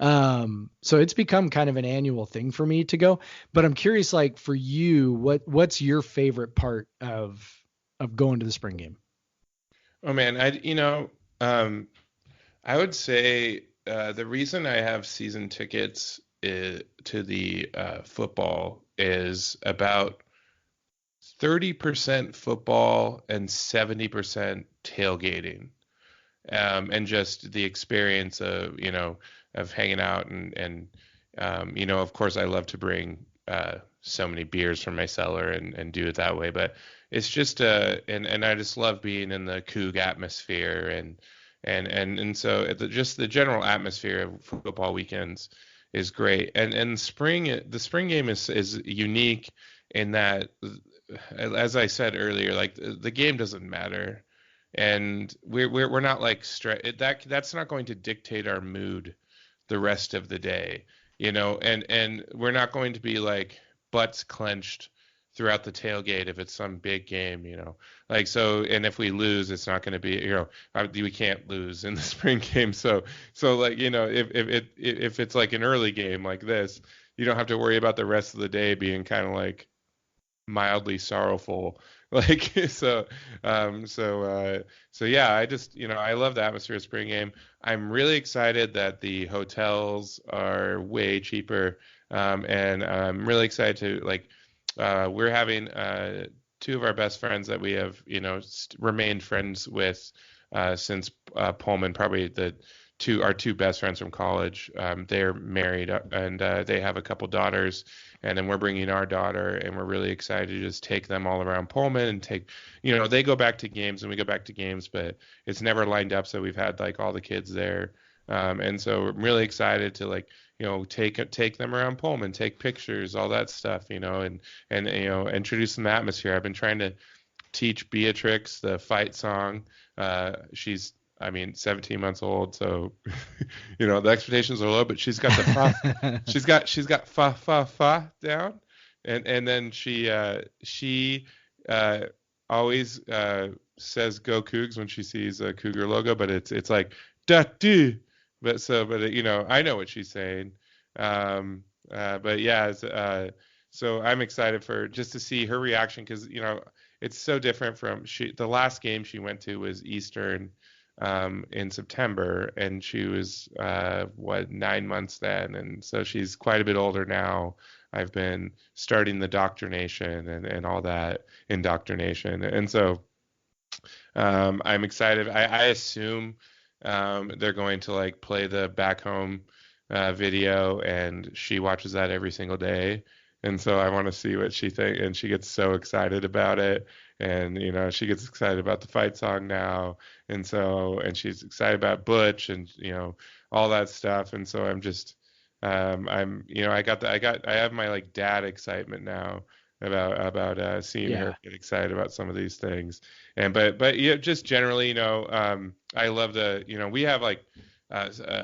So it's become kind of an annual thing for me to go, but I'm curious, for you, what's your favorite part of going to the spring game? Oh man, I would say, the reason I have season tickets to the football is about 30% football and 70% tailgating, and just the experience of hanging out and of course I love to bring so many beers from my cellar and do it that way, but it's just and I just love being in the Coug atmosphere and so just the general atmosphere of football weekends is great, and the spring game is unique in that, as I said earlier, the game doesn't matter, and we're not that's not going to dictate our mood the rest of the day, and we're not going to be butts clenched throughout the tailgate if it's some big game, so, and if we lose, it's not going to be, we can't lose in the spring game, so if it's like an early game like this, you don't have to worry about the rest of the day being kind of mildly sorrowful, so yeah, I just I love the atmosphere of spring game. I'm really excited that the hotels are way cheaper, and I'm really excited to we're having two of our best friends that we have remained friends with since Pullman, probably our two best friends from college. They're married, and they have a couple daughters, and then we're bringing our daughter, and we're really excited to just take them all around Pullman and they go back to games and we go back to games, but it's never lined up. So we've had all the kids there. And so I'm really excited to take them around Pullman, take pictures, all that stuff, and introduce them to the atmosphere. I've been trying to teach Beatrix the fight song. She's 17 months old, so the expectations are low, but she's got the fa, she's got fa fa fa down, and then she always says "Go Cougs" when she sees a Cougar logo, but it's like da do, but I know what she's saying, but yeah, so I'm excited just to see her reaction, because it's so different from the last game she went to was Eastern. in September, and she was 9 months then, and so she's quite a bit older now. I've been starting the doctrination and all that indoctrination, and so I'm excited. I assume they're going to like play the back home video, and she watches that every single day. And so I want to see what she thinks, and she gets so excited about it. And she gets excited about the fight song now, and she's excited about Butch, and all that stuff. And so I'm just I have my like dad excitement now about seeing her get excited about some of these things. And but yeah, just generally, I love we have like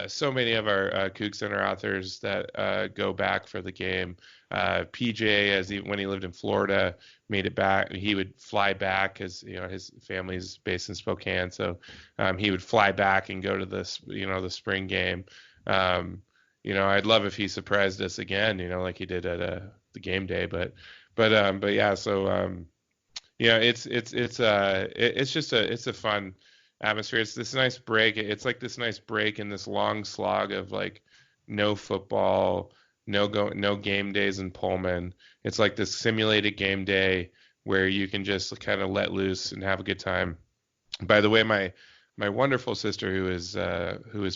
so many of our Kook Center authors that go back for the game. PJ, when he lived in Florida, made it back. He would fly back because his family's based in Spokane, so he would fly back and go to the spring game. I'd love if he surprised us again, like he did at the game day. But yeah, so it's a fun atmosphere. It's this nice break. It's like this nice break in this long slog of like no football, no game days in Pullman. It's like this simulated game day where you can just kind of let loose and have a good time. By the way, my wonderful sister who is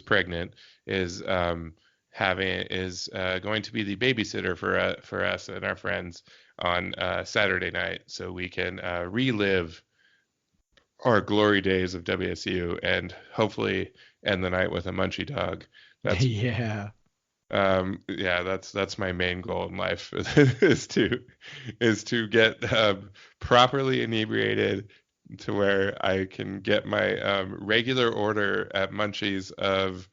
pregnant is going to be the babysitter for us and our friends on Saturday night, so we can relive our glory days of WSU and hopefully end the night with a munchie dog. That's that's my main goal in life is to get properly inebriated to where I can get my regular order at Munchies of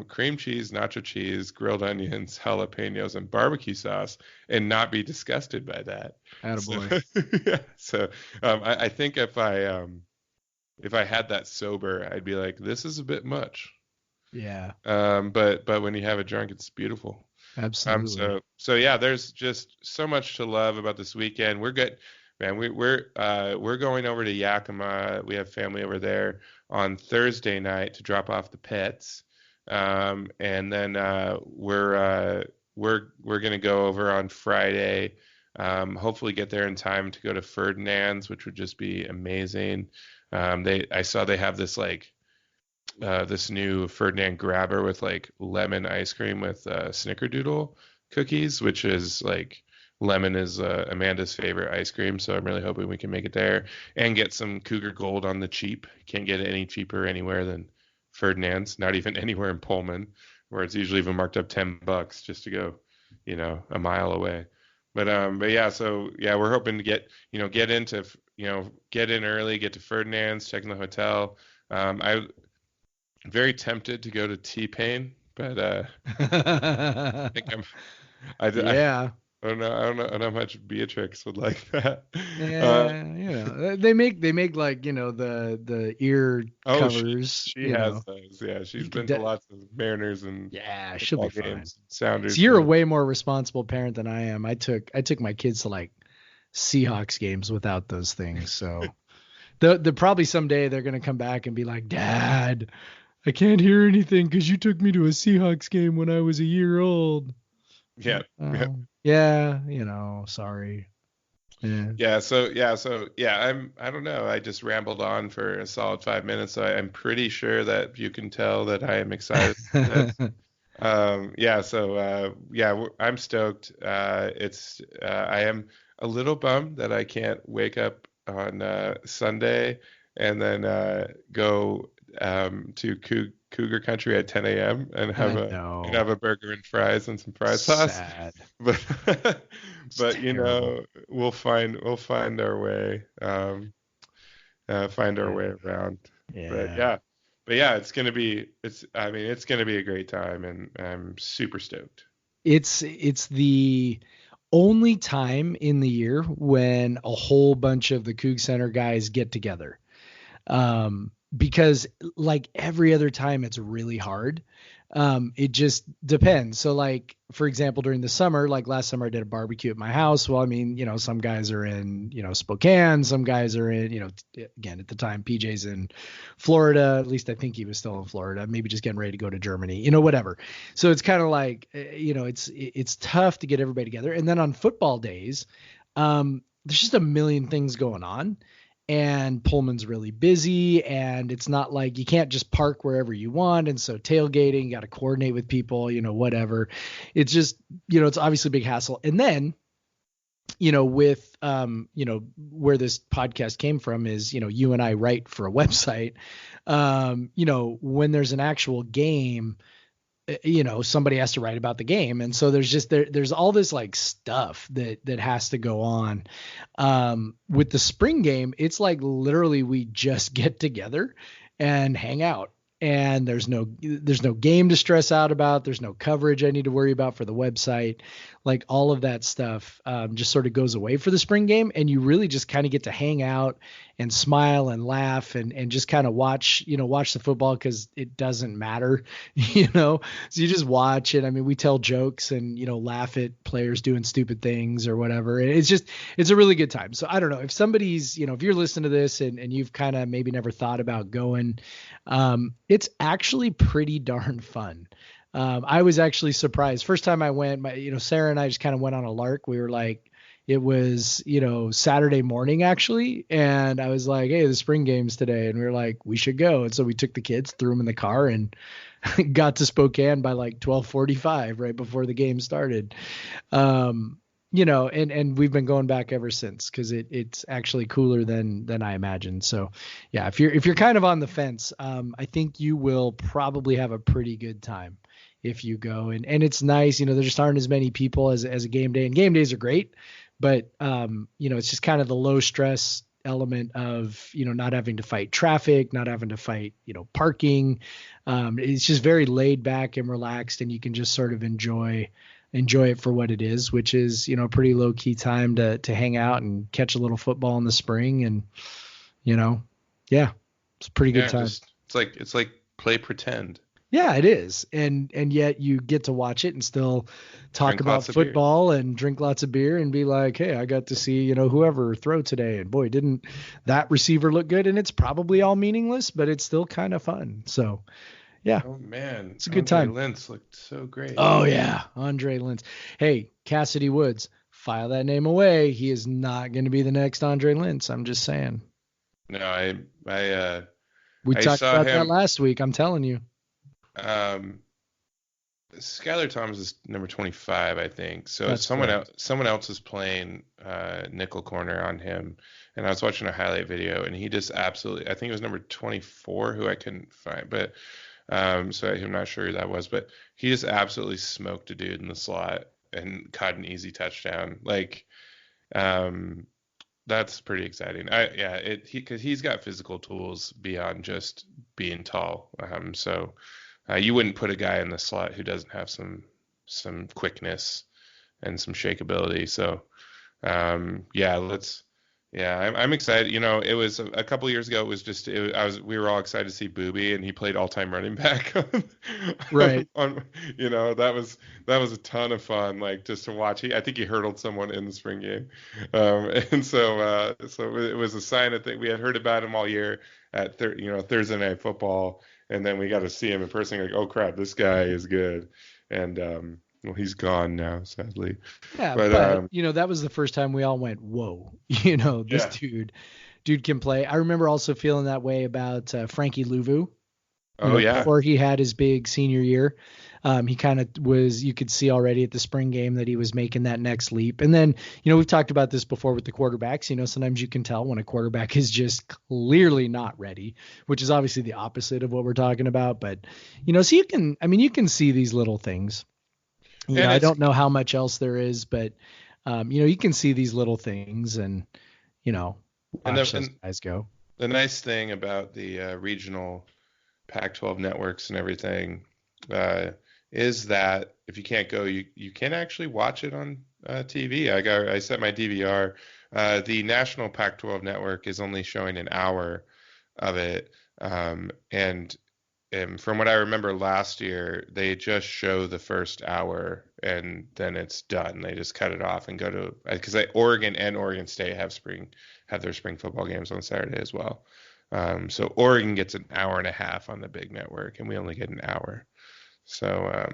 cream cheese, nacho cheese, grilled onions, jalapenos, and barbecue sauce, and not be disgusted by that. Attaboy. So I think if I had that sober, I'd be like, this is a bit much. Yeah. But when you have it drunk, it's beautiful. Absolutely. So yeah, there's just so much to love about this weekend. We're good, man. We're going over to Yakima. We have family over there on Thursday night to drop off the pets. And then we're gonna go over on Friday. Hopefully get there in time to go to Ferdinand's, which would just be amazing. I saw they have this like this new Ferdinand grabber with like lemon ice cream with snickerdoodle cookies, which is like lemon is Amanda's favorite ice cream. So I'm really hoping we can make it there and get some Cougar Gold on the cheap. Can't get it any cheaper anywhere than Ferdinand's, not even anywhere in Pullman, where it's usually even marked up $10 just to go, a mile away. But yeah, so yeah, we're hoping to get in early, get to Ferdinand's, check in the hotel. I'm very tempted to go to T-Pain, but I think I don't know how much Beatrix would like that. Yeah, they make like the ear covers. She has those. Yeah, she's been to lots of Mariners and she'll be fine. Sounders. So you're a way more responsible parent than I am. I took my kids to like Seahawks games without those things. So the probably someday they're gonna come back and be like, Dad, I can't hear anything because you took me to a Seahawks game when I was a year old. Yeah. Sorry. So I don't know. I just rambled on for a solid 5 minutes. So I'm pretty sure that you can tell that I am excited for this. I'm stoked. I am a little bummed that I can't wake up on Sunday and then go to Cougar Country at 10 a.m. and have a burger and fries and some fry sauce. But we'll find our way around. But yeah, it's gonna be a great time, and I'm super stoked. It's the only time in the year when a whole bunch of the Coug Center guys get together. Because like every other time it's really hard. It just depends. So like, for example, during the summer, like last summer I did a barbecue at my house. Well, I mean, some guys are in, Spokane, some guys are in, again, at the time, PJ's in Florida. At least I think he was still in Florida, maybe just getting ready to go to Germany, whatever. So it's kind of like, it's tough to get everybody together. And then on football days, there's just a million things going on. And Pullman's really busy, and it's not like you can't just park wherever you want. And so tailgating, you got to coordinate with people, whatever. It's just, it's obviously a big hassle. And then, with, where this podcast came from is, you and I write for a website, when there's an actual game, somebody has to write about the game. And so there's all this like stuff that has to go on. With the spring game, it's like literally we just get together and hang out, and there's no game to stress out about. There's no coverage I need to worry about for the website. Like all of that stuff just sort of goes away for the spring game, and you really just kind of get to hang out and smile and laugh and just kind of watch the football, because it doesn't matter, so you just watch it. I mean, we tell jokes and, laugh at players doing stupid things or whatever. It's a really good time. So I don't know if somebody's, if you're listening to this and you've kind of maybe never thought about going, it's actually pretty darn fun. I was actually surprised. First time I went, Sarah and I just kind of went on a lark. We were like, it was, Saturday morning actually. And I was like, hey, the spring game's today. And we were like, we should go. And so we took the kids, threw them in the car, and got to Spokane by like 12:45 right before the game started. And we've been going back ever since, because it's actually cooler than I imagined. So yeah, if you're kind of on the fence, I think you will probably have a pretty good time if you go. And it's nice, there just aren't as many people as a game day, and game days are great, but it's just kind of the low stress element of, not having to fight traffic, not having to fight, parking. It's just very laid back and relaxed, and you can just sort of enjoy it for what it is, which is, a pretty low key time to hang out and catch a little football in the spring. And, yeah, it's a pretty good time. It's like play pretend. Yeah, it is. And yet you get to watch it and still talk about football and drink lots of beer and be like, hey, I got to see, whoever throw today. And boy, didn't that receiver look good? And it's probably all meaningless, but it's still kind of fun. So yeah. Oh man. It's a good time. Andre Lentz looked so great. Oh yeah. Andre Lentz. Hey, Cassidy Woods, file that name away. He is not going to be the next Andre Lentz. I'm just saying. No, we talked about that last week. I'm telling you. Skylar Thomas is number 25, I think. So That's someone else is playing nickel corner on him. And I was watching a highlight video, and he just absolutely, I think it was number 24 who I couldn't find, but so I'm not sure who that was, but he just absolutely smoked a dude in the slot and caught an easy touchdown. Like, that's pretty exciting. Because he's got physical tools beyond just being tall. So you wouldn't put a guy in the slot who doesn't have some quickness and some shakeability. So I'm excited. It was a couple years ago. It was just we were all excited to see Booby, and he played all-time running back. Right. That was a ton of fun. Like, just to watch. I think he hurdled someone in the spring game, and so it was a sign. I think we had heard about him all year at Thursday Night Football, and then we got to see him in person. Like, oh crap, this guy is good, and well, he's gone now, sadly. Yeah, but that was the first time we all went, whoa, this dude can play. I remember also feeling that way about Frankie Louvu. Before he had his big senior year, he kind of was, you could see already at the spring game that he was making that next leap. And then, we've talked about this before with the quarterbacks, sometimes you can tell when a quarterback is just clearly not ready, which is obviously the opposite of what we're talking about. But, so you can see these little things. I don't know how much else there is, but, you can see these little things and, watch those guys go. The nice thing about the regional Pac-12 networks and everything is that if you can't go, you can actually watch it on TV. I set my DVR. The national Pac-12 network is only showing an hour of it, and from what I remember last year, they just show the first hour and then it's done. They just cut it off and go to, because Oregon and Oregon State have their spring football games on Saturday as well. So Oregon gets an hour and a half on the big network, and we only get an hour. So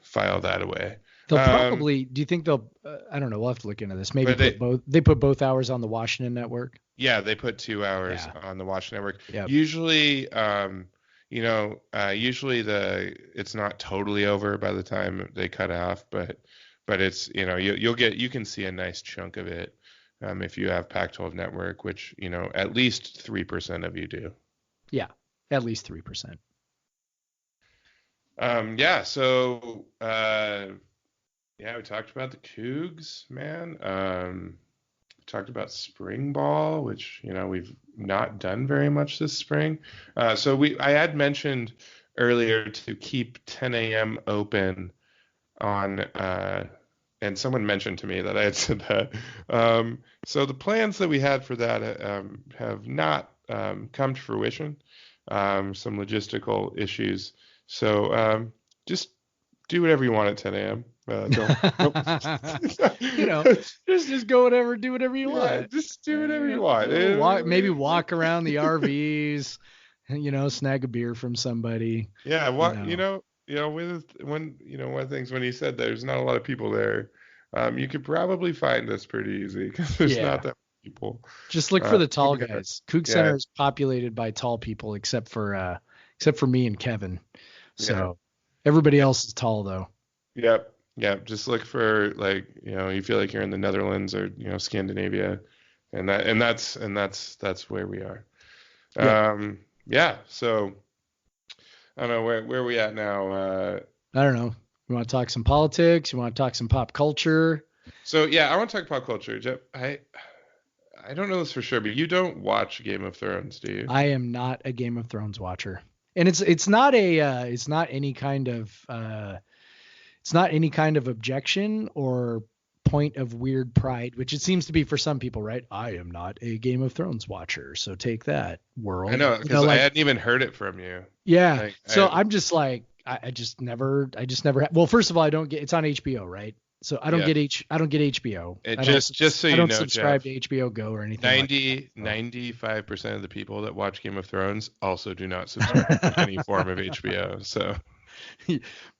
file that away. They'll probably. Do you think they'll? I don't know. We'll have to look into this. Maybe they put both hours on the Washington network. Yeah, they put 2 hours on the Washington network. Yep. Usually, usually it's not totally over by the time they cut off, but it's, you can see a nice chunk of it if you have Pac-12 network, which, at least 3% of you do. Yeah, at least 3%. So we talked about the Cougs, man. Talked about spring ball, which we've not done very much this spring. I had mentioned earlier to keep 10 a.m. open on, and someone mentioned to me that I had said that. So the plans that we had for that have not come to fruition. Some logistical issues. So just do whatever you want at 10 a.m. Don't. Just go whatever, do whatever you want. Yeah, just do whatever you want. Maybe walk around the RVs, snag a beer from somebody. Yeah, one of the things when you said there's not a lot of people there, you could probably find us pretty easy because there's not that many people. Just look for the tall guys. Coug Center is populated by tall people, except for me and Kevin. So everybody else is tall though. Yep. Yeah, just look for you feel like you're in the Netherlands or Scandinavia, and that's where we are. So I don't know where are we at now. I don't know. You want to talk some politics? You want to talk some pop culture? So I want to talk pop culture. Jeff, I don't know this for sure, but you don't watch Game of Thrones, do you? I am not a Game of Thrones watcher, and it's not any kind of. It's not any kind of objection or point of weird pride, which it seems to be for some people, right? I am not a Game of Thrones watcher, so take that, world. I know, because I hadn't even heard it from you. Yeah, I'm just like, I just never. Well, first of all, I don't get. It's on HBO, right? So I don't get HBO. Just so you know, I don't subscribe to HBO Go or anything. 95% of the people that watch Game of Thrones also do not subscribe to any form of HBO. So.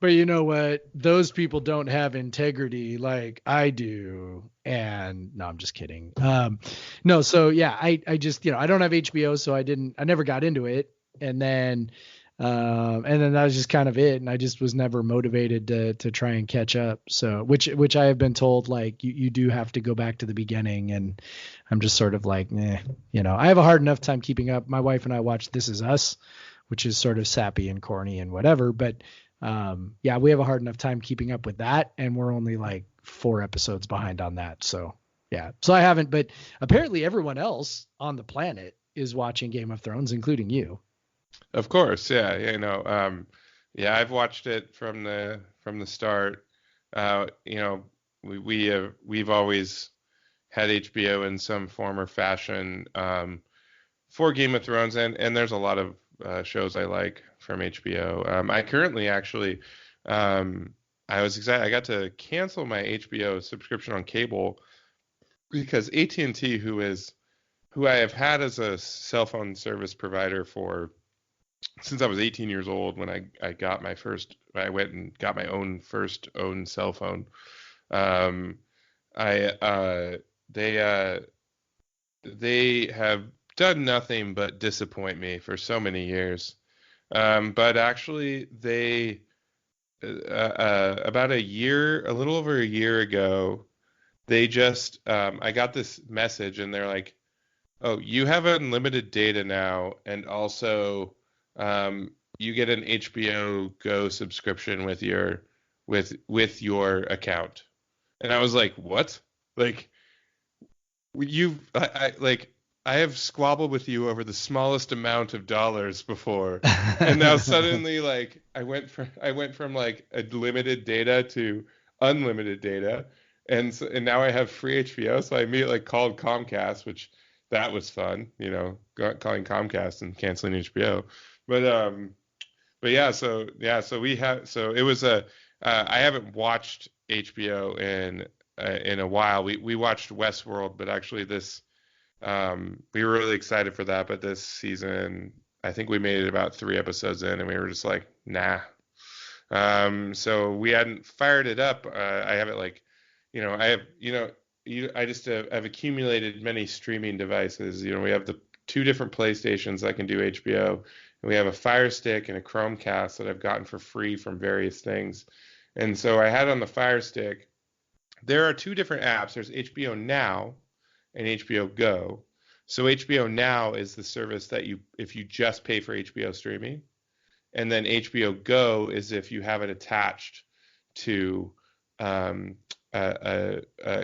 But you know what? Those people don't have integrity like I do. And no, I'm just kidding. No. So yeah, I just, I don't have HBO, so I never got into it. And then that was just kind of it. And I just was never motivated to try and catch up. So, which I have been told, like, you do have to go back to the beginning. And I'm just sort of like, I have a hard enough time keeping up. My wife and I watch This Is Us, which is sort of sappy and corny and whatever. But we have a hard enough time keeping up with that. And we're only like 4 episodes behind on that. So, yeah. So I haven't, but apparently everyone else on the planet is watching Game of Thrones, including you. Of course. Yeah. I've watched it from the start. We've always had HBO in some form or fashion for Game of Thrones. And there's a lot of shows I like from HBO. I currently actually, I was excited. I got to cancel my HBO subscription on cable because AT&T, who I have had as a cell phone service provider since I was 18 years old when I went and got my own first own cell phone. They have done nothing but disappoint me for so many years. But actually they, about a little over a year ago, they just, I got this message and they're like, oh, you have unlimited data now. And also, you get an HBO Go subscription with your account. And I was like, what? Like, I have squabbled with you over the smallest amount of dollars before, and now suddenly, like, I went from like a limited data to unlimited data, and now I have free HBO. So I immediately called Comcast, which that was fun, calling Comcast and canceling HBO. But so it was I haven't watched HBO in a while. We watched Westworld, but actually we were really excited for that. But this season, I think we made it about 3 episodes in, and we were just like, nah. So we hadn't fired it up. I have it I've accumulated many streaming devices. We have the 2 different PlayStations that can do HBO, and we have a Fire Stick and a Chromecast that I've gotten for free from various things. And so I had on the Fire Stick, there are 2 different apps. There's HBO Now and HBO Go. So HBO Now is the service that if you just pay for HBO streaming, and then HBO Go is if you have it attached to a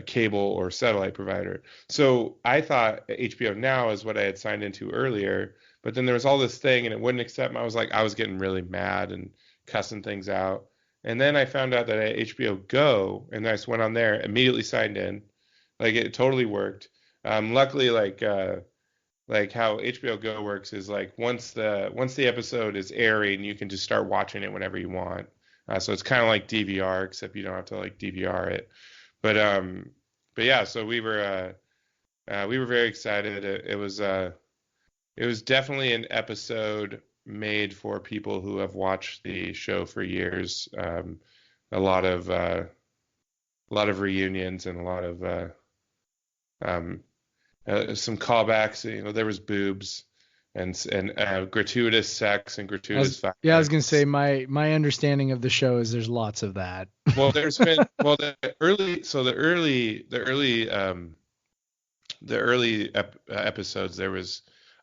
cable or satellite provider. So I thought HBO Now is what I had signed into earlier, but then there was all this thing and it wouldn't accept me. I was getting really mad and cussing things out. And then I found out that at HBO Go, and I just went on there, immediately signed in, like it totally worked. Luckily, like how HBO Go works is like once the episode is airing, you can just start watching it whenever you want. So it's kind of like DVR, except you don't have to like DVR it. But yeah, so we were very excited. It was definitely an episode made for people who have watched the show for years. A lot of reunions and a lot of some callbacks. There was boobs and gratuitous sex and gratuitous violence. Yeah, I was gonna say my understanding of the show is there's lots of that. Well, there's been the early episodes, there was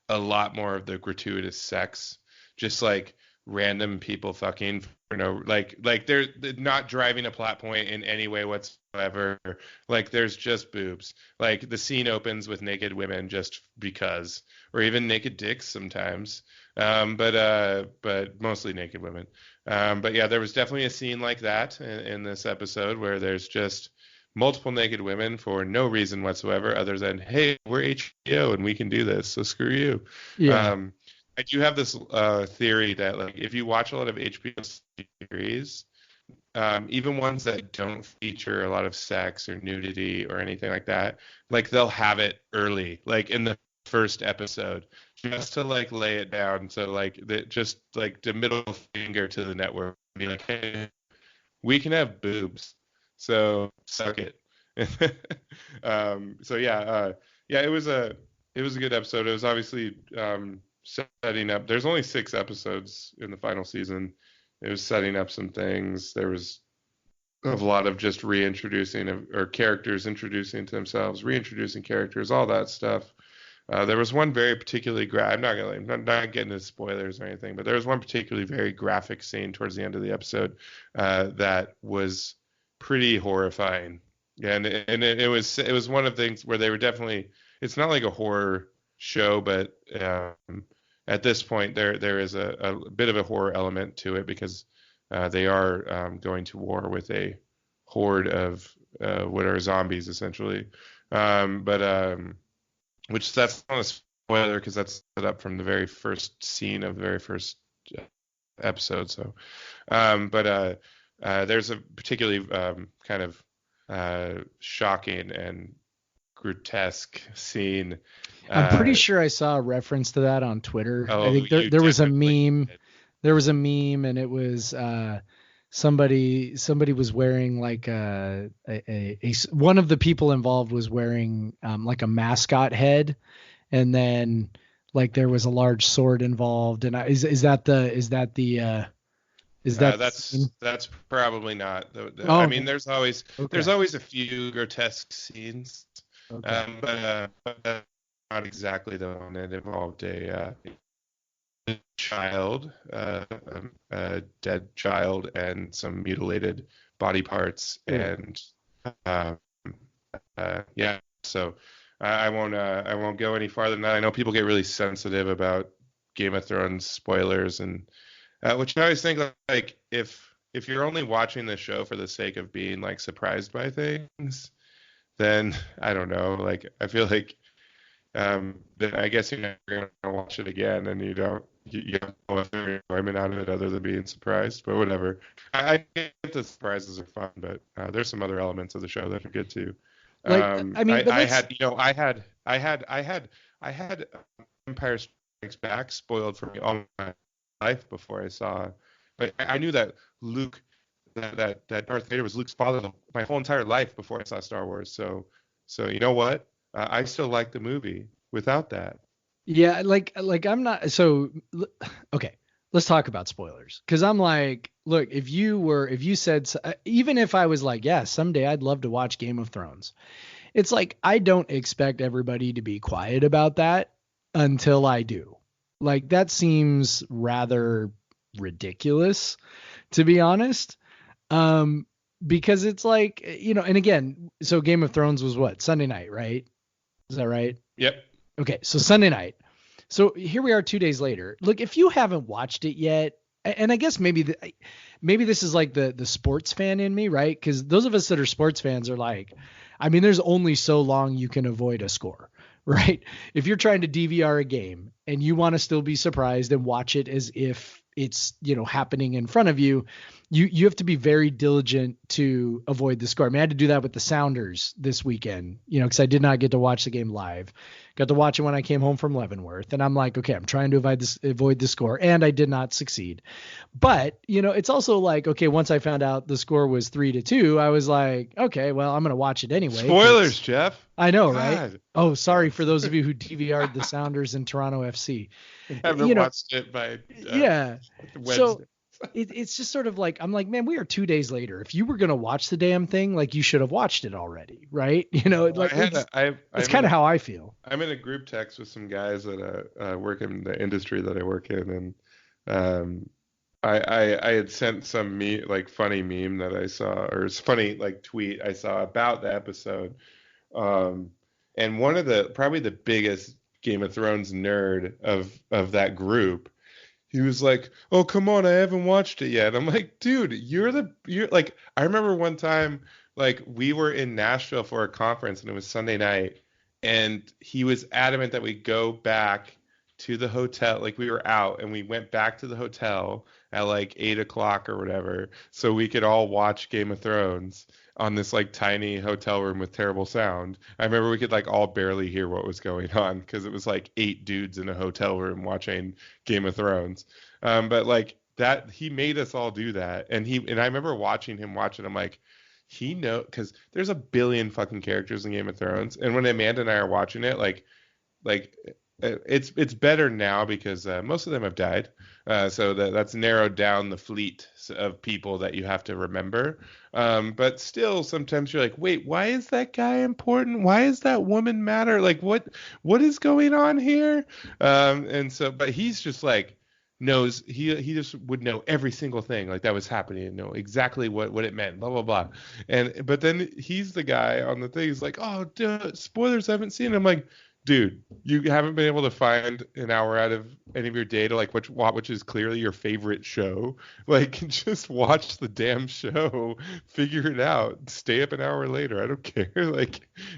a lot more of the gratuitous sex, just like random people fucking for no, like they're not driving a plot point in any way whatsoever. Like there's just boobs. Like the scene opens with naked women just because, or even naked dicks sometimes. But mostly naked women. But yeah, there was definitely a scene like that in this episode where there's just multiple naked women for no reason whatsoever other than, hey, we're HBO and we can do this, so screw you. Yeah. I do have this theory that like if you watch a lot of HBO series, even ones that don't feature a lot of sex or nudity or anything like that, like they'll have it early, like in the first episode, just to like lay it down. So like just like the middle finger to the network, be like, hey, we can have boobs, so suck it. So yeah, it was a good episode. It was obviously setting up. There's only 6 episodes in the final season. It was setting up some things. There was a lot of just reintroducing or characters introducing to themselves, reintroducing characters, all that stuff. There was one very particularly I'm not getting into spoilers or anything, but there was one particularly very graphic scene towards the end of the episode that was pretty horrifying. And it was one of the things where they were definitely, it's not like a horror show, but at this point there is a bit of a horror element to it because they are going to war with a horde of what are zombies essentially. Which that's not a spoiler because that's set up from the very first scene of the very first episode. So, there's a particularly kind of shocking and grotesque scene. I'm pretty sure I saw a reference to that on Twitter. Oh, I think there was a meme. There was a meme, and it was somebody was wearing like a one of the people involved was wearing like a mascot head, and then like there was a large sword involved. And that's probably not. Oh, I mean, there's always a few grotesque scenes, okay. but that's not exactly the one that involved a child, a dead child, and some mutilated body parts, and yeah. So I won't go any farther than that. I know people get really sensitive about Game of Thrones spoilers, and which I always think like if you're only watching the show for the sake of being like surprised by things, then I don't know. Like I feel like then I guess you're never going to watch it again, and you have no other enjoyment out of it other than being surprised. But whatever. I get the surprises are fun, but there's some other elements of the show that are good too. I had Empire Strikes Back spoiled for me all my life before I saw. But I knew that Luke, that Darth Vader was Luke's father my whole entire life before I saw Star Wars. So you know what? I still like the movie without that. Yeah, like I'm not so okay. Let's talk about spoilers, because I'm like, look, if you said, even if I was like, yeah, someday I'd love to watch Game of Thrones, it's like I don't expect everybody to be quiet about that until I do. Like that seems rather ridiculous, to be honest. Because it's like, and again, so Game of Thrones was what, Sunday night, right? Is that right? Yep. Okay, so Sunday night. So here we are 2 days later. Look, if you haven't watched it yet, and I guess maybe this is like the sports fan in me, right? Because those of us that are sports fans are like, I mean, there's only so long you can avoid a score, right? If you're trying to DVR a game and you want to still be surprised and watch it as if it's, happening in front of you, you have to be very diligent to avoid the score. I mean, I had to do that with the Sounders this weekend, because I did not get to watch the game live. Got to watch it when I came home from Leavenworth, and I'm like, okay, I'm trying to avoid the score, and I did not succeed. But it's also like, okay, once I found out the score was 3-2, I was like, okay, well, I'm gonna watch it anyway. Spoilers, Jeff. I know, right? Oh, sorry for those of you who DVR'd the Sounders and Toronto FC. I haven't watched it by Wednesday. So it's just sort of like, I'm like, man, we are 2 days later. If you were going to watch the damn thing, like you should have watched it already. Right. It's kind of how I feel. I'm in a group text with some guys that work in the industry that I work in. And I had sent some funny meme that I saw, or funny tweet I saw about the episode. And one of probably the biggest Game of Thrones nerd of that group, he was like, "Oh, come on, I haven't watched it yet." I'm like, "Dude, you're like." I remember one time, we were in Nashville for a conference, and it was Sunday night, and he was adamant that we go back to the hotel. Like, we were out, and we went back to the hotel at 8 o'clock or whatever, so we could all watch Game of Thrones on this tiny hotel room with terrible sound. I remember we could all barely hear what was going on because it was 8 dudes in a hotel room watching Game of Thrones. But that, he made us all do that. And I remember watching him watch it. I'm like, because there's a billion fucking characters in Game of Thrones. And when Amanda and I are watching it, it's better now because most of them have died. So that's narrowed down the fleet of people that you have to remember. But still, sometimes you're like, wait, why is that guy important? Why does that woman matter? What is going on here? But he's just knows, he just would know every single thing that was happening and know exactly what it meant, blah blah blah. But then he's the guy on the thing. He's like, oh, dude, spoilers, I haven't seen it. I'm like, dude, you haven't been able to find an hour out of any of your day to which is clearly your favorite show. Just watch the damn show, figure it out, stay up an hour later. I don't care.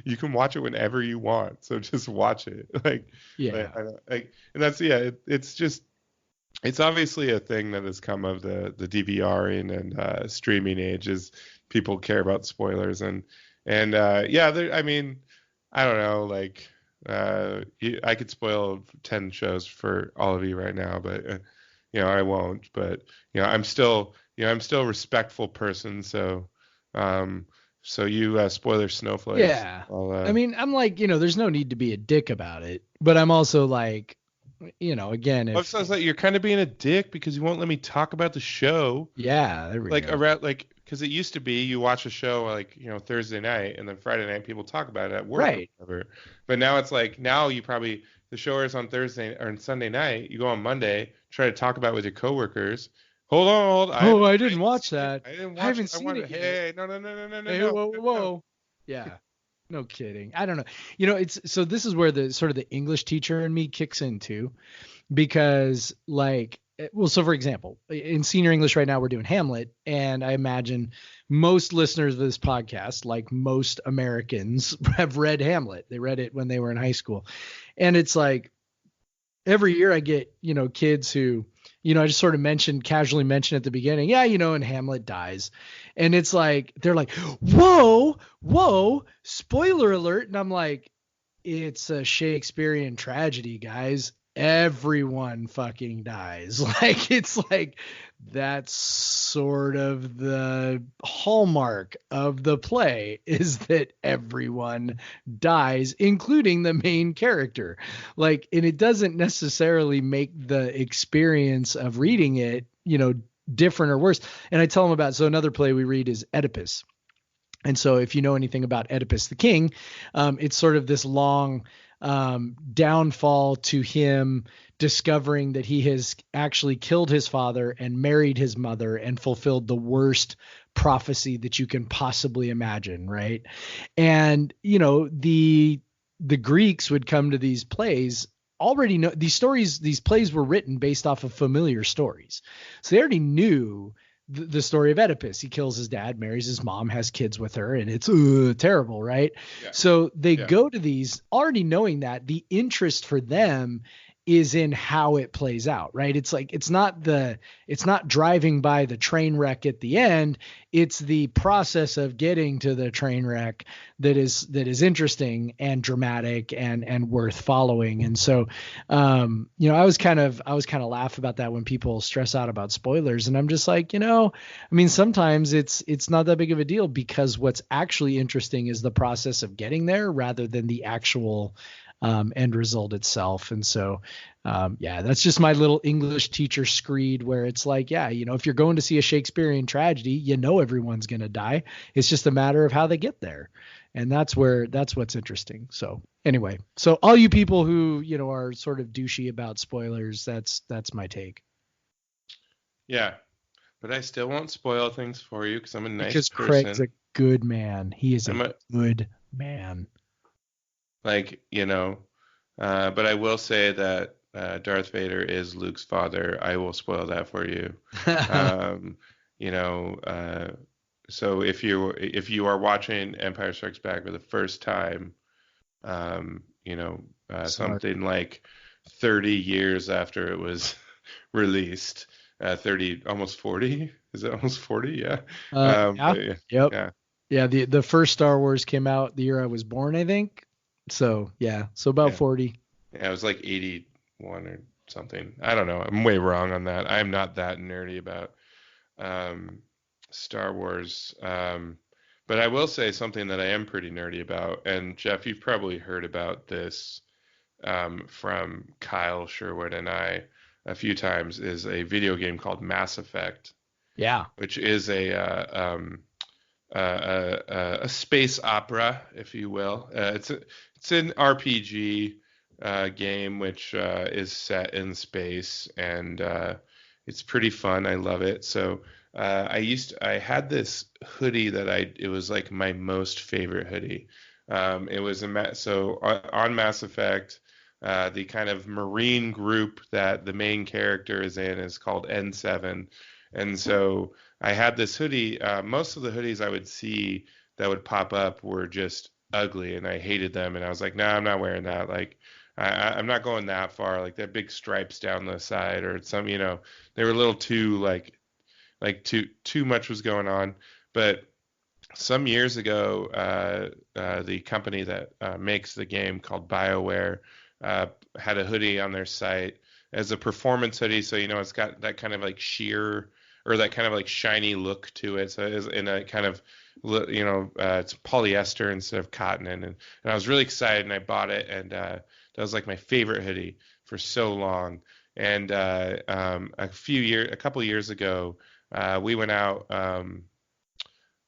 You can watch it whenever you want. So just watch it. And that's, it's obviously a thing that has come of the DVRing and streaming age, is people care about spoilers and I mean, I don't know, I could spoil 10 shows for all of you right now, but I won't. But I'm still a respectful person. So you spoiler snowflakes. Yeah. I mean, I'm there's no need to be a dick about it, but I'm also again, it sounds like you're kind of being a dick because you won't let me talk about the show. Yeah, there we go. Around because it used to be you watch a show Thursday night, and then Friday night people talk about it at work, right? Or whatever. But now it's now you probably, the show is on Thursday or on Sunday night. You go on Monday, try to talk about it with your coworkers. Hold on. I didn't watch that. I didn't watch. I haven't seen it yet. Hey, no. Hey, whoa. Yeah. No kidding. I don't know. This is where the sort of the English teacher in me kicks in too, because well, so for example, in senior English right now, we're doing Hamlet, and I imagine most listeners of this podcast, like most Americans, have read Hamlet. They read it when they were in high school. And it's like every year I get, kids who, I just sort of casually mention at the beginning, yeah, and Hamlet dies. And it's like, they're like, whoa, spoiler alert. And I'm like, it's a Shakespearean tragedy, guys. Everyone fucking dies. Like, it's like, that's sort of the hallmark of the play, is that everyone dies, including the main character. Like, and it doesn't necessarily make the experience of reading it, different or worse. And I tell them about, so another play we read is Oedipus. And so if you know anything about Oedipus the king, it's sort of this long downfall to him discovering that he has actually killed his father and married his mother and fulfilled the worst prophecy that you can possibly imagine, right? And, the Greeks would come to these plays already know these stories. These plays were written based off of familiar stories. So they already knew the story of Oedipus. He kills his dad, marries his mom, has kids with her, and it's terrible, right? Yeah. So they go to these already knowing that. The interest for them is in how it plays out, right? It's like, it's not driving by the train wreck at the end. It's the process of getting to the train wreck that is interesting and dramatic and worth following. And so, I was kind of laugh about that when people stress out about spoilers. And I'm just like, sometimes it's not that big of a deal, because what's actually interesting is the process of getting there rather than the actual end result itself. And so, that's just my little English teacher screed, where it's like, if you're going to see a Shakespearean tragedy, everyone's going to die. It's just a matter of how they get there. And that's what's interesting. So anyway, so all you people who, are sort of douchey about spoilers, that's my take. Yeah. But I still won't spoil things for you because I'm a nice person. Because Craig's a good man. He is a good man. Like, but I will say that Darth Vader is Luke's father. I will spoil that for you. So if you are watching Empire Strikes Back for the first time, something like 30 years after it was released, 30, almost 40. Is it almost 40? Yeah. Yeah. Yep. Yeah. The first Star Wars came out the year I was born, I think. So about 40. Yeah, it was like 81 or something. I don't know. I'm way wrong on that. I'm not that nerdy about Star Wars. But I will say something that I am pretty nerdy about. And Jeff, you've probably heard about this from Kyle Sherwood and I a few times, is a video game called Mass Effect. Yeah. Which is a space opera, if you will. It's an RPG game which is set in space, and it's pretty fun. I love it. So I had this hoodie that it was like my most favorite hoodie. It was on Mass Effect. The kind of Marine group that the main character is in is called N7. And so I had this hoodie. Most of the hoodies I would see that would pop up were just ugly, and I hated them. And I was like, no, I'm not wearing that. Like, I'm not going that far. Like, they have big stripes down the side, or some, they were a little too too much was going on. But some years ago, the company that makes the game, called BioWare, had a hoodie on their site as a performance hoodie. So, it's got that kind of like sheer, or that kind of like shiny look to it. So it's in a kind of, it's polyester instead of cotton. And I was really excited, and I bought it. And that was like my favorite hoodie for so long. And a couple years ago, we went out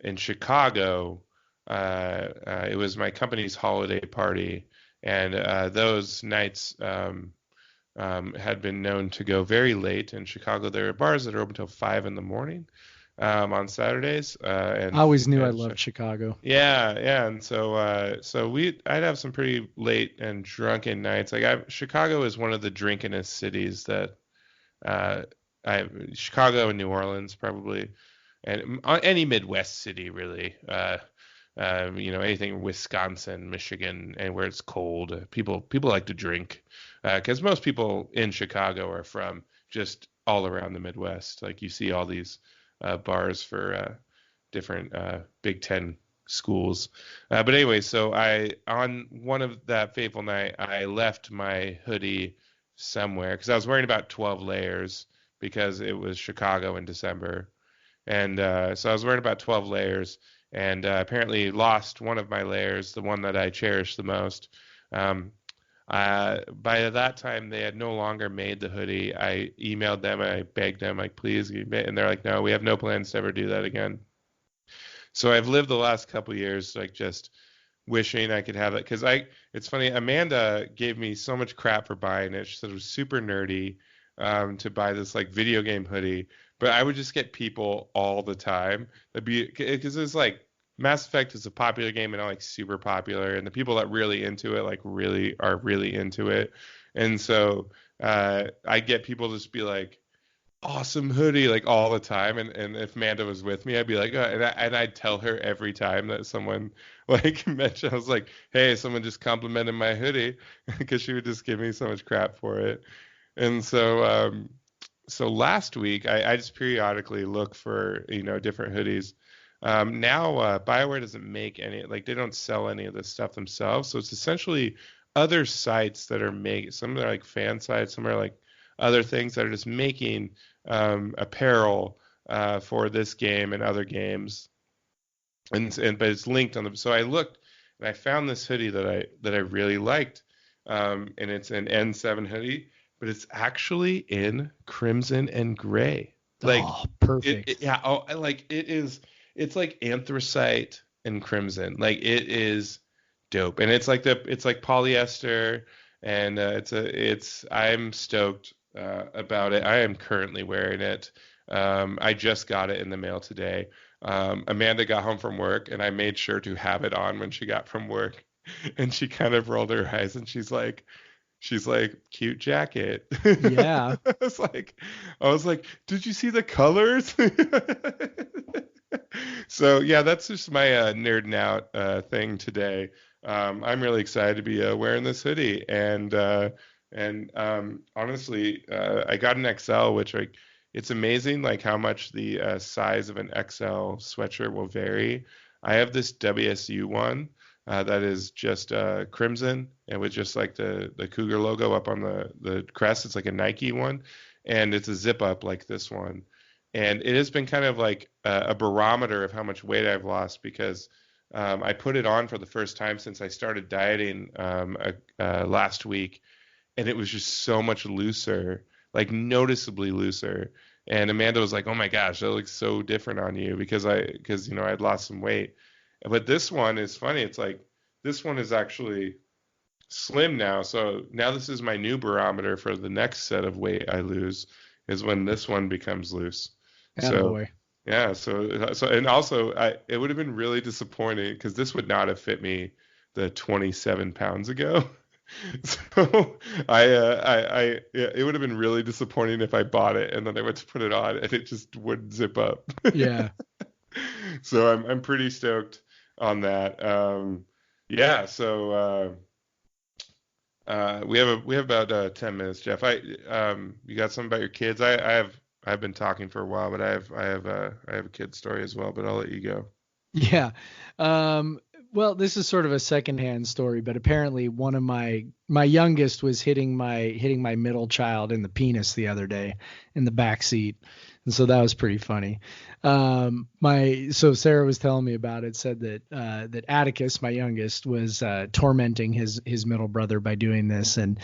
in Chicago. It was my company's holiday party. And those nights had been known to go very late. In Chicago, there are bars that are open until 5 a.m. On Saturdays. And I always knew I loved Chicago. Yeah. And so I'd have some pretty late and drunken nights. Like, Chicago is one of the drinkinest cities that Chicago and New Orleans probably, and any Midwest city really. Anything Wisconsin, Michigan, and where it's cold, people like to drink, because most people in Chicago are from just all around the Midwest. Like you see all these bars for different Big Ten schools. But anyway, so on one of that fateful night, I left my hoodie somewhere because I was wearing about 12 layers because it was Chicago in December. And so I was wearing about 12 layers and apparently lost one of my layers, the one that I cherish the most. By that time, they had no longer made the hoodie. I emailed them and I begged them, like, please. And they're like, no, we have no plans to ever do that again. So I've lived the last couple years like just wishing I could have it. Because it's funny, Amanda gave me so much crap for buying it. She said it was super nerdy to buy this like video game hoodie. But I would just get people all the time. Because it's like Mass Effect is a popular game and not like super popular, and the people that really into it like really are really into it. And so I get people just be like, awesome hoodie like all the time. And if Amanda was with me, I'd be like, and I'd tell her every time that someone like mentioned, I was like, hey, someone just complimented my hoodie, because she would just give me so much crap for it. And so last week, I just periodically look for, different hoodies. Now, BioWare doesn't make any, like they don't sell any of this stuff themselves. So it's essentially other sites that are making, some are like fan sites, some are like other things that are just making apparel for this game and other games. But it's linked on them. So I looked and I found this hoodie that I really liked. And it's an N7 hoodie, but it's actually in crimson and gray. Like, perfect. It's like anthracite and crimson. Like it is dope. And it's like polyester, and I'm stoked about it. I am currently wearing it. I just got it in the mail today. Amanda got home from work and I made sure to have it on when she got from work, and she kind of rolled her eyes and she's like, cute jacket. Yeah. I was like, did you see the colors? So yeah, that's just my nerding out thing today. I'm really excited to be wearing this hoodie, and honestly, I got an XL, which it's amazing like how much the size of an XL sweatshirt will vary. I have this WSU one that is just crimson and with just like the Cougar logo up on the crest. It's like a Nike one, and it's a zip up like this one. And it has been kind of like a barometer of how much weight I've lost, because I put it on for the first time since I started dieting last week, and it was just so much looser, like noticeably looser. And Amanda was like, "Oh my gosh, that looks so different on you," because I'd lost some weight. But this one is funny. It's like this one is actually slim now. So now this is my new barometer for the next set of weight I lose, is when this one becomes loose. Attaboy. Yeah, so and also it would have been really disappointing because this would not have fit me the 27 pounds ago. So it would have been really disappointing if I bought it and then I went to put it on and it just wouldn't zip up. Yeah. So I'm pretty stoked on that. Yeah. So we have about 10 minutes, Jeff. You got something about your kids? I've been talking for a while, but I have a kid story as well, but I'll let you go. Yeah. Well, this is sort of a secondhand story, but apparently one of my youngest was hitting my middle child in the penis the other day in the back seat. And so that was pretty funny. So Sarah was telling me about it, said that Atticus, my youngest, was tormenting his middle brother by doing this. And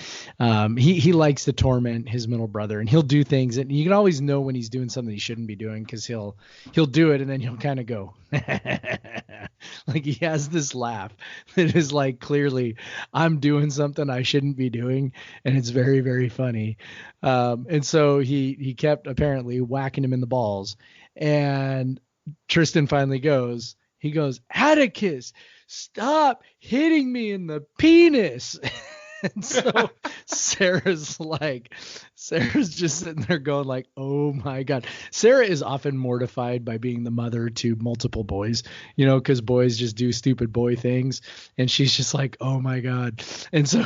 he likes to torment his middle brother, and he'll do things, and you can always know when he's doing something he shouldn't be doing, because he'll do it and then he'll kind of go like he has this laugh that is like, clearly I'm doing something I shouldn't be doing, and it's very, very funny. And so he kept apparently whacking him in the balls, and Tristan finally goes, Atticus, stop hitting me in the penis. And so Sarah's just sitting there going like, oh my God. Sarah is often mortified by being the mother to multiple boys, because boys just do stupid boy things. And she's just like, oh my God. And so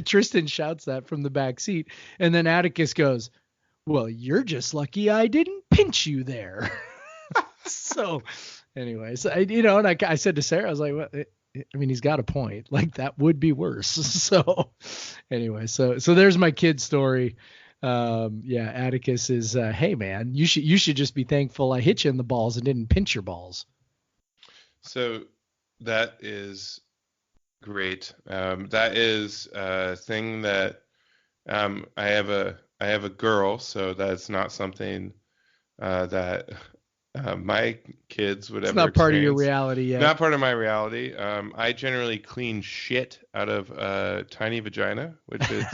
Tristan shouts that from the back seat. And then Atticus goes, well, you're just lucky I didn't pinch you there. So anyways, I said to Sarah, I was like, well, I mean, he's got a point. Like that would be worse. So anyway, so there's my kid story. Yeah, Atticus is, hey man, you should just be thankful I hit you in the balls and didn't pinch your balls. So that is great. That is a thing that I have a girl, so that's not something that my kids would It's ever not part of your experience. reality yet. Not part of my reality. I generally clean shit out of a tiny vagina, which is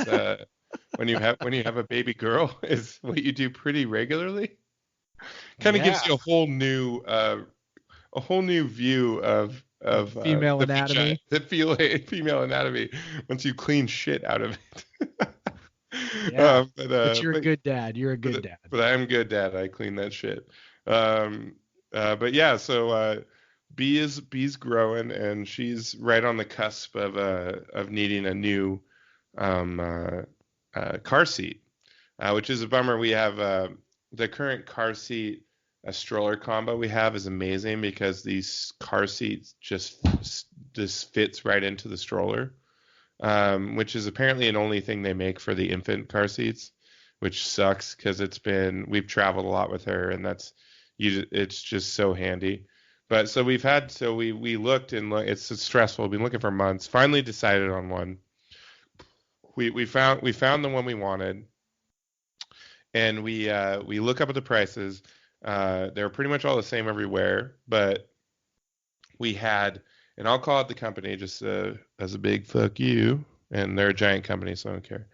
when you have a baby girl, is what you do pretty regularly. Kind of gives you a whole new view of female the anatomy. vagina, the female anatomy once you clean shit out of it. Yeah, but you're a good dad. You're a good dad. But I am a good dad. I clean that shit. But yeah, so Bee's growing, and she's right on the cusp of needing a new car seat, which is a bummer. We have the current car seat, a stroller combo we have is amazing because these car seats just fits right into the stroller, which is apparently an only thing they make for the infant car seats, which sucks because we've traveled a lot with her, and it's just so handy. But so we looked, and it's stressful. We've been looking for months. Finally decided on one. We found the one we wanted, and we look up at the prices. They're pretty much all the same everywhere, but we had, and I'll call it the company just as a big fuck you, and they're a giant company, so I don't care.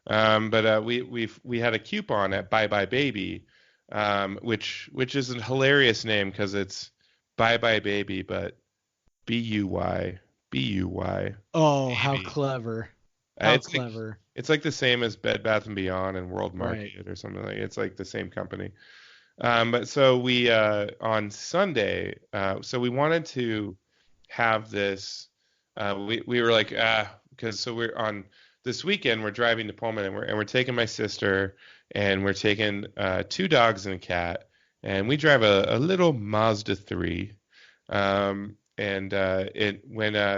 But we had a coupon at Bye Bye Baby, which is a hilarious name because it's Bye Bye Baby, but BUY. Oh, Baby. how clever! How clever! It's like the same as Bed Bath and Beyond and World Market Right. or something like. It's like the same company. But so we on Sunday, so we wanted to have this. We were like, because so we're on this weekend. We're driving to Pullman, and we're taking my sister, and we're taking 2 dogs and a cat, and we drive a little Mazda 3.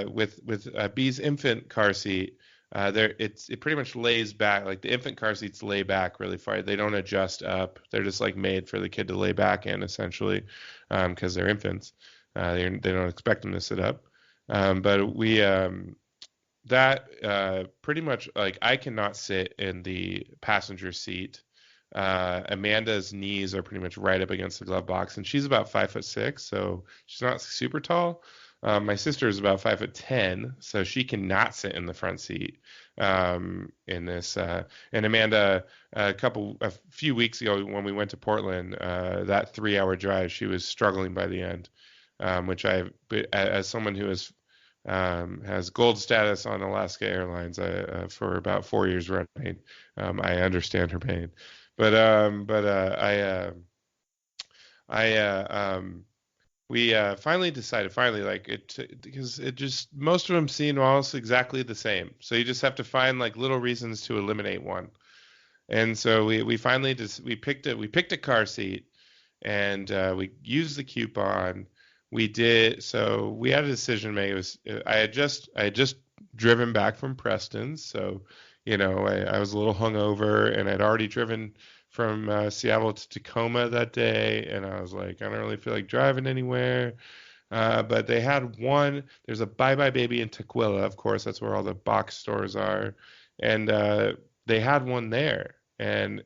With Bee's infant car seat, it pretty much lays back, like the infant car seats lay back really far. They don't adjust up. They're just like made for the kid to lay back in, essentially, because they're infants. They don't expect them to sit up. But we pretty much, like, I cannot sit in the passenger seat. Amanda's knees are pretty much right up against the glove box, and she's about 5'6", so she's not super tall. My sister is about 5'10", so she cannot sit in the front seat in this. And Amanda, a few weeks ago when we went to Portland, that 3-hour drive, she was struggling by the end, which as someone who has gold status on Alaska Airlines for about 4 years running, I understand her pain. But we finally decided, like, because it just, most of them seem almost exactly the same. So you just have to find like little reasons to eliminate one. And so we finally we picked a car seat, and we used the coupon. We had a decision to make. It was, I had just driven back from Preston, so I was a little hungover, and I'd already driven from Seattle to Tacoma that day, and I was like, I don't really feel like driving anywhere. But they had one. There's a Bye Bye Baby in Tukwila, of course. That's where all the box stores are, and they had one there, and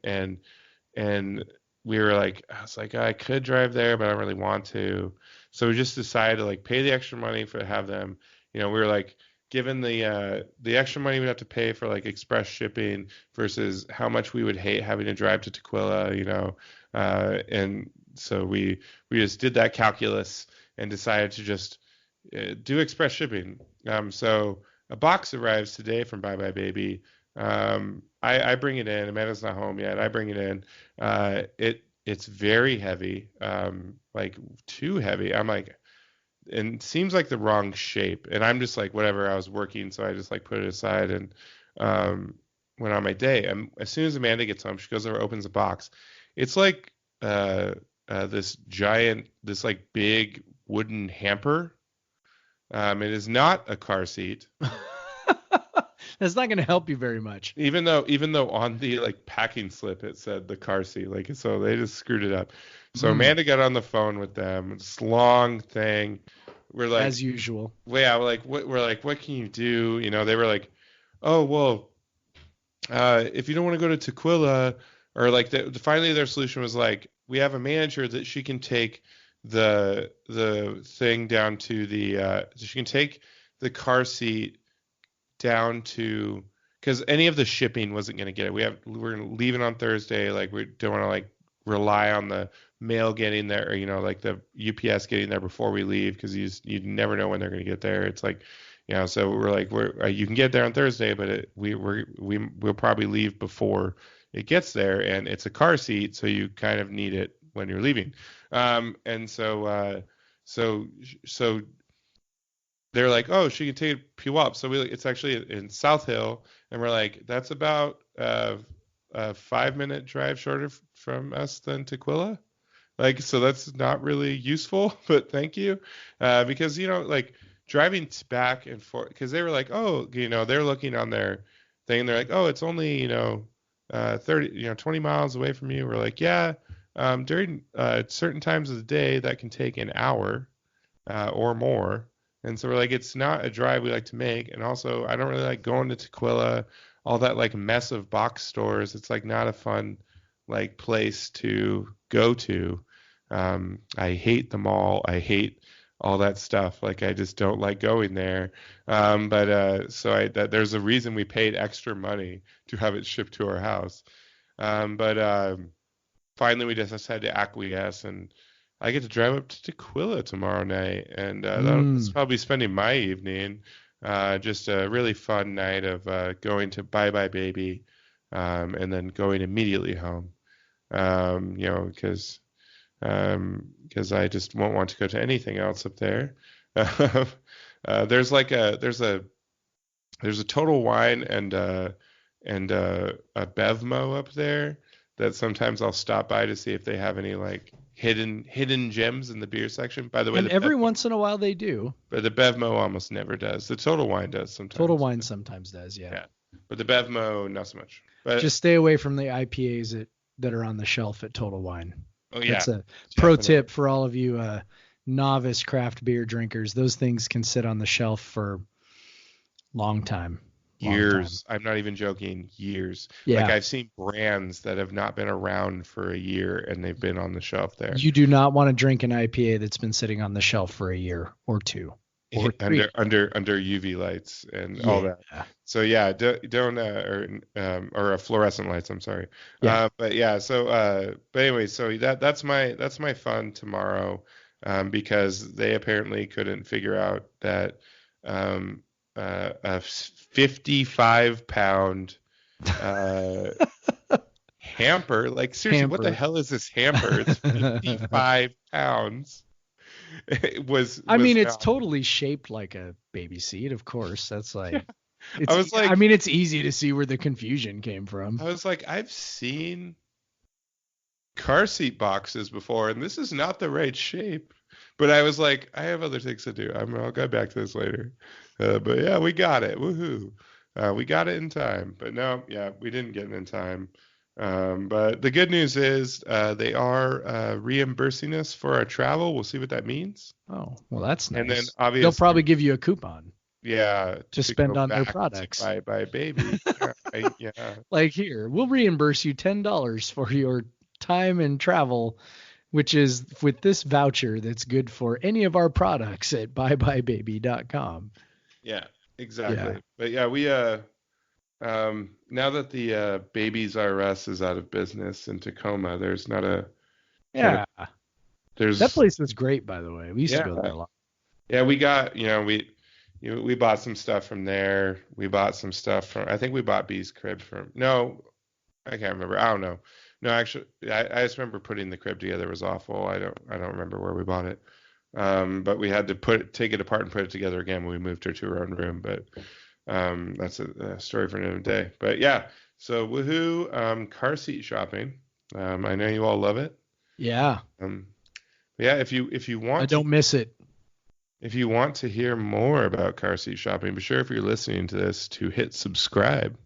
we were like, I was like, I could drive there, but I don't really want to. So we just decided to like pay the extra money to have them. We were like, given the extra money we'd have to pay for like express shipping versus how much we would hate having to drive to Tukwila, and so we just did that calculus and decided to just do express shipping. So a box arrives today from Bye Bye Baby. I bring it in. Amanda's not home yet. I bring it in. It's very heavy, like too heavy. I'm like, and it seems like the wrong shape. And I'm just like, whatever. I was working, so I just like put it aside and went on my day. And as soon as Amanda gets home, she goes over, opens the box. It's like this like big wooden hamper. It is not a car seat. That's not going to help you very much. Even though on the like packing slip it said the car seat, like, so they just screwed it up. So Amanda got on the phone with them. It's a long thing. We're like, as usual. Yeah, we're like, what can you do? You know, they were like, oh well, if you don't want to go to Tequila, or like finally their solution was like, we have a manager that she can take the thing down to the she can take the car seat down to, because any of the shipping wasn't going to get it. We're leaving on Thursday. Like, we don't want to like rely on the mail getting there, or, you know, like the UPS getting there before we leave, because you never know when they're going to get there. It's like, you know, so we're like, you can get there on Thursday, but we'll probably leave before it gets there, and it's a car seat, so you kind of need it when you're leaving. And so they're like, oh, she can take Puyallup. So it's actually in South Hill, and we're like, that's about a 5-minute drive shorter from us than Tequila. Like, so that's not really useful, but thank you. Because, you know, like driving back and forth, because they were like, oh, you know, they're looking on their thing. They're like, oh, it's only, you know, 20 miles away from you. We're like, yeah, during certain times of the day that can take an hour or more. And so we're like, it's not a drive we like to make. And also, I don't really like going to Tequila, all that like mess of box stores. It's like not a fun like place to go to. I hate the mall. I hate all that stuff. Like, I just don't like going there. So there's a reason we paid extra money to have it shipped to our house. Finally we just had to acquiesce, and I get to drive up to Tequila tomorrow night, and that's probably spending my evening. Just a really fun night of going to Bye Bye Baby, and then going immediately home. You know, because I just won't want to go to anything else up there. There's a Total Wine and a Bevmo up there that sometimes I'll stop by to see if they have any like hidden gems in the beer section. By the way, and every once in a while they do. But the Bevmo almost never does. The Total Wine does sometimes. Total Wine sometimes does, yeah. But the Bevmo, not so much. But just stay away from the IPAs that are on the shelf at Total Wine. Oh yeah. That's a pro tip for all of you novice craft beer drinkers. Those things can sit on the shelf for long time. Years. I'm not even joking. Years. Yeah. Like, I've seen brands that have not been around for a year and they've been on the shelf there. You do not want to drink an IPA that's been sitting on the shelf for a year or two or three. under UV lights and all that. So yeah, don't or fluorescent lights. I'm sorry. Yeah. But anyway, so that's my fun tomorrow, because they apparently couldn't figure out that a 55-pound hamper. Like, seriously, what the hell is this hamper? It's 55 pounds. It's totally shaped like a baby seat, of course. That's like, yeah. It's easy to see where the confusion came from. I was like, I've seen car seat boxes before, and this is not the right shape. But I was like, I have other things to do. I'll get back to this later. But yeah, we got it. Woohoo. We got it in time. But no, yeah, we didn't get it in time. But the good news is they are reimbursing us for our travel. We'll see what that means. Oh, well, that's nice. And then obviously they'll probably give you a coupon. Yeah. To spend on their products. Bye Bye Baby. Yeah. Like, here, we'll reimburse you $10 for your time and travel, which is with this voucher that's good for any of our products at buybuy.baby.com. Yeah, exactly. Yeah. But yeah, we now that the Babies R Us is out of business in Tacoma, there's not a there's that place was great, by the way. We used to go there a lot. Yeah, we got we we bought some stuff from there. We bought some stuff from, I think we bought B's crib from, no, I can't remember. I don't know. No, actually, I just remember putting the crib together. It was awful. I don't remember where we bought it. But we had to take it apart and put it together again when we moved her to her own room. But that's a story for another day. But yeah, so woohoo, car seat shopping. I know you all love it. Yeah. Yeah, if you want, I don't miss it. If you want to hear more about car seat shopping, be sure if you're listening to this to hit subscribe.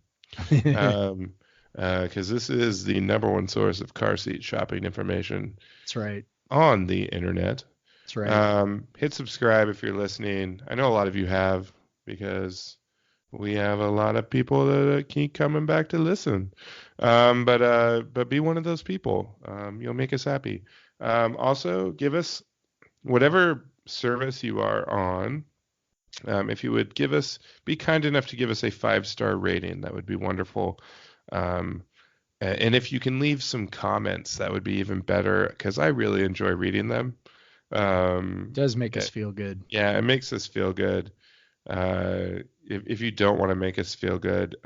Because this is the number one source of car seat shopping information. That's right. On the internet. That's right. Hit subscribe if you're listening. I know a lot of you have, because we have a lot of people that keep coming back to listen. But be one of those people. You'll make us happy. Also, give us whatever service you are on. If you would be kind enough to give us a 5-star rating, that would be wonderful. And if you can leave some comments, that would be even better, because I really enjoy reading them. It does make us feel good. Yeah, it makes us feel good. If you don't want to make us feel good,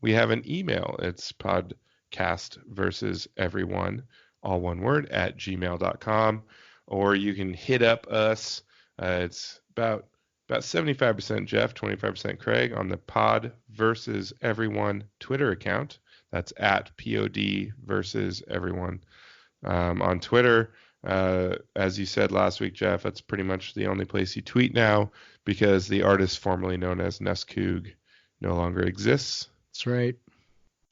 we have an email. It's podcast_versus_everyone, all one word, @gmail.com. Or you can hit up us. It's about 75% Jeff, 25% Craig on the Pod Versus Everyone Twitter account. That's @POD Versus Everyone on Twitter. As you said last week, Jeff, that's pretty much the only place you tweet now, because the artist formerly known as Neskug no longer exists. That's right.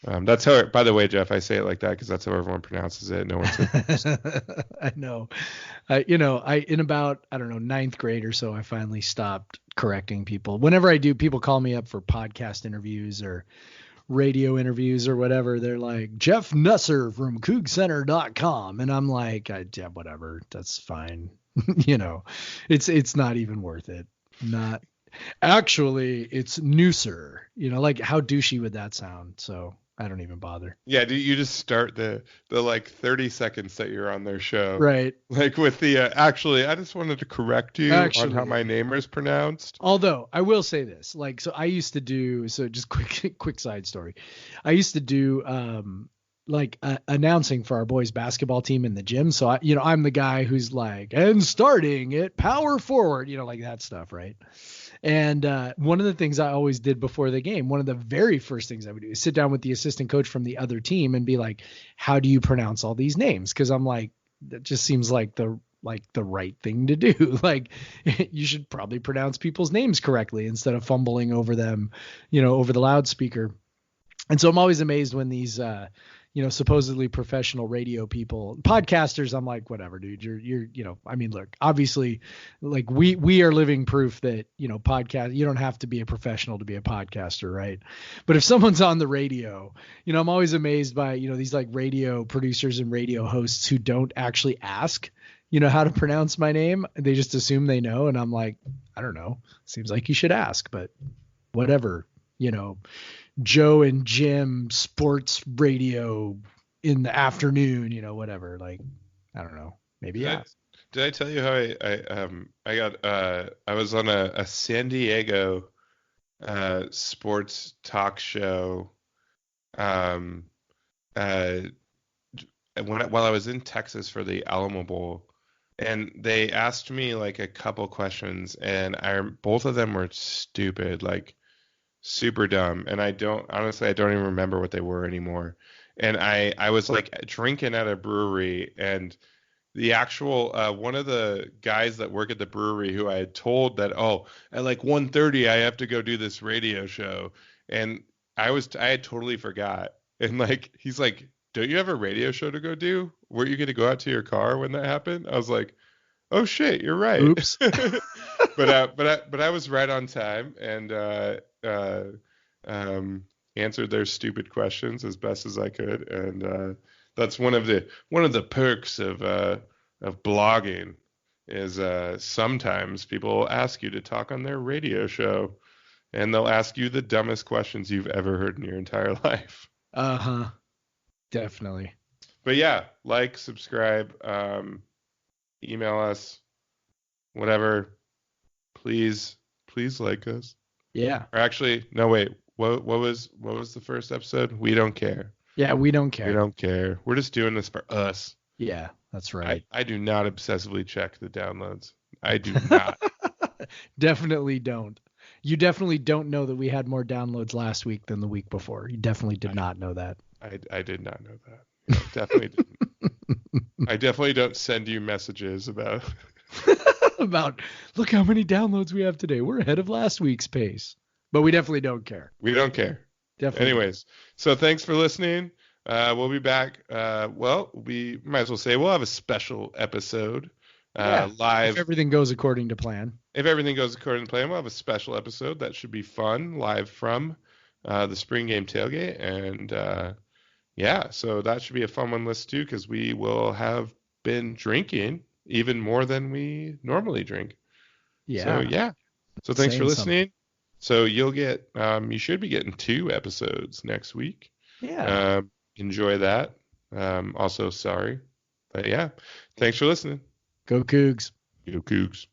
That's how, by the way, Jeff, I say it like that because that's how everyone pronounces it. No one says. I know. In about, I don't know, 9th grade or so, I finally stopped correcting people. Whenever I do, people call me up for podcast interviews or radio interviews or whatever. They're like, Jeff Nusser from CougCenter.com. And I'm like, yeah, whatever. That's fine. It's not even worth it. Not actually, it's Nusser, like how douchey would that sound? So I don't even bother. Yeah, you just start the like 30 seconds that you're on their show. Right. Like with the, actually, I just wanted to correct you on how my name is pronounced. Although I will say this, so I used to do, just quick side story. I used to do, announcing for our boys basketball team in the gym. So I'm the guy who's like, and starting at power forward, like that stuff. Right. And one of the things I always did before the game, one of the very first things I would do is sit down with the assistant coach from the other team and be like, how do you pronounce all these names? Because I'm like, that just seems like the right thing to do. Like, you should probably pronounce people's names correctly instead of fumbling over them, over the loudspeaker. And so I'm always amazed when these, supposedly professional radio people, podcasters, I'm like, whatever, dude, you're, look, obviously, like we are living proof that, podcast, you don't have to be a professional to be a podcaster. Right. But if someone's on the radio, I'm always amazed by, these like radio producers and radio hosts who don't actually ask, how to pronounce my name. They just assume they know. And I'm like, I don't know. Seems like you should ask, but whatever, Joe and Jim sports radio in the afternoon, whatever. Like, I don't know. Maybe Did I tell you how I was on a San Diego sports talk show while I was in Texas for the Alamo Bowl, and they asked me like a couple questions, and both of them were stupid, like super dumb, and I don't even remember what they were anymore. And I was like drinking at a brewery, and the actual one of the guys that work at the brewery, who I had told that, at like 1:30 I have to go do this radio show, and I had totally forgot. And like he's like, don't you have a radio show to go do? Weren't you going to go out to your car when that happened? I was like, oh shit, you're right. Oops. but I was right on time, and answered their stupid questions as best as I could, and that's one of the perks of blogging is sometimes people will ask you to talk on their radio show, and they'll ask you the dumbest questions you've ever heard in your entire life. Definitely. But yeah, like, subscribe, email us, whatever. Please Please like us. Yeah. Or actually, no, wait. What was the first episode? We don't care. Yeah, we don't care. We don't care. We're just doing this for us. Yeah, that's right. I do not obsessively check the downloads. I do not. Definitely don't. You definitely don't know that we had more downloads last week than the week before. You definitely did not know that. I did not know that. No, definitely didn't. I definitely don't send you messages about look how many downloads we have today. We're ahead of last week's pace. But we definitely don't care. We don't care. Definitely. Anyways, so thanks for listening. We'll be back. We might as well say we'll have a special episode live. If everything goes according to plan. If everything goes according to plan, we'll have a special episode that should be fun, live from the spring game tailgate. And so that should be a fun one to listen to because we will have been drinking even more than we normally drink. Yeah. So thanks for listening. So you'll get, you should be getting 2 episodes next week. Yeah. Enjoy that. Also, sorry. But yeah, thanks for listening. Go Cougs. Go Cougs.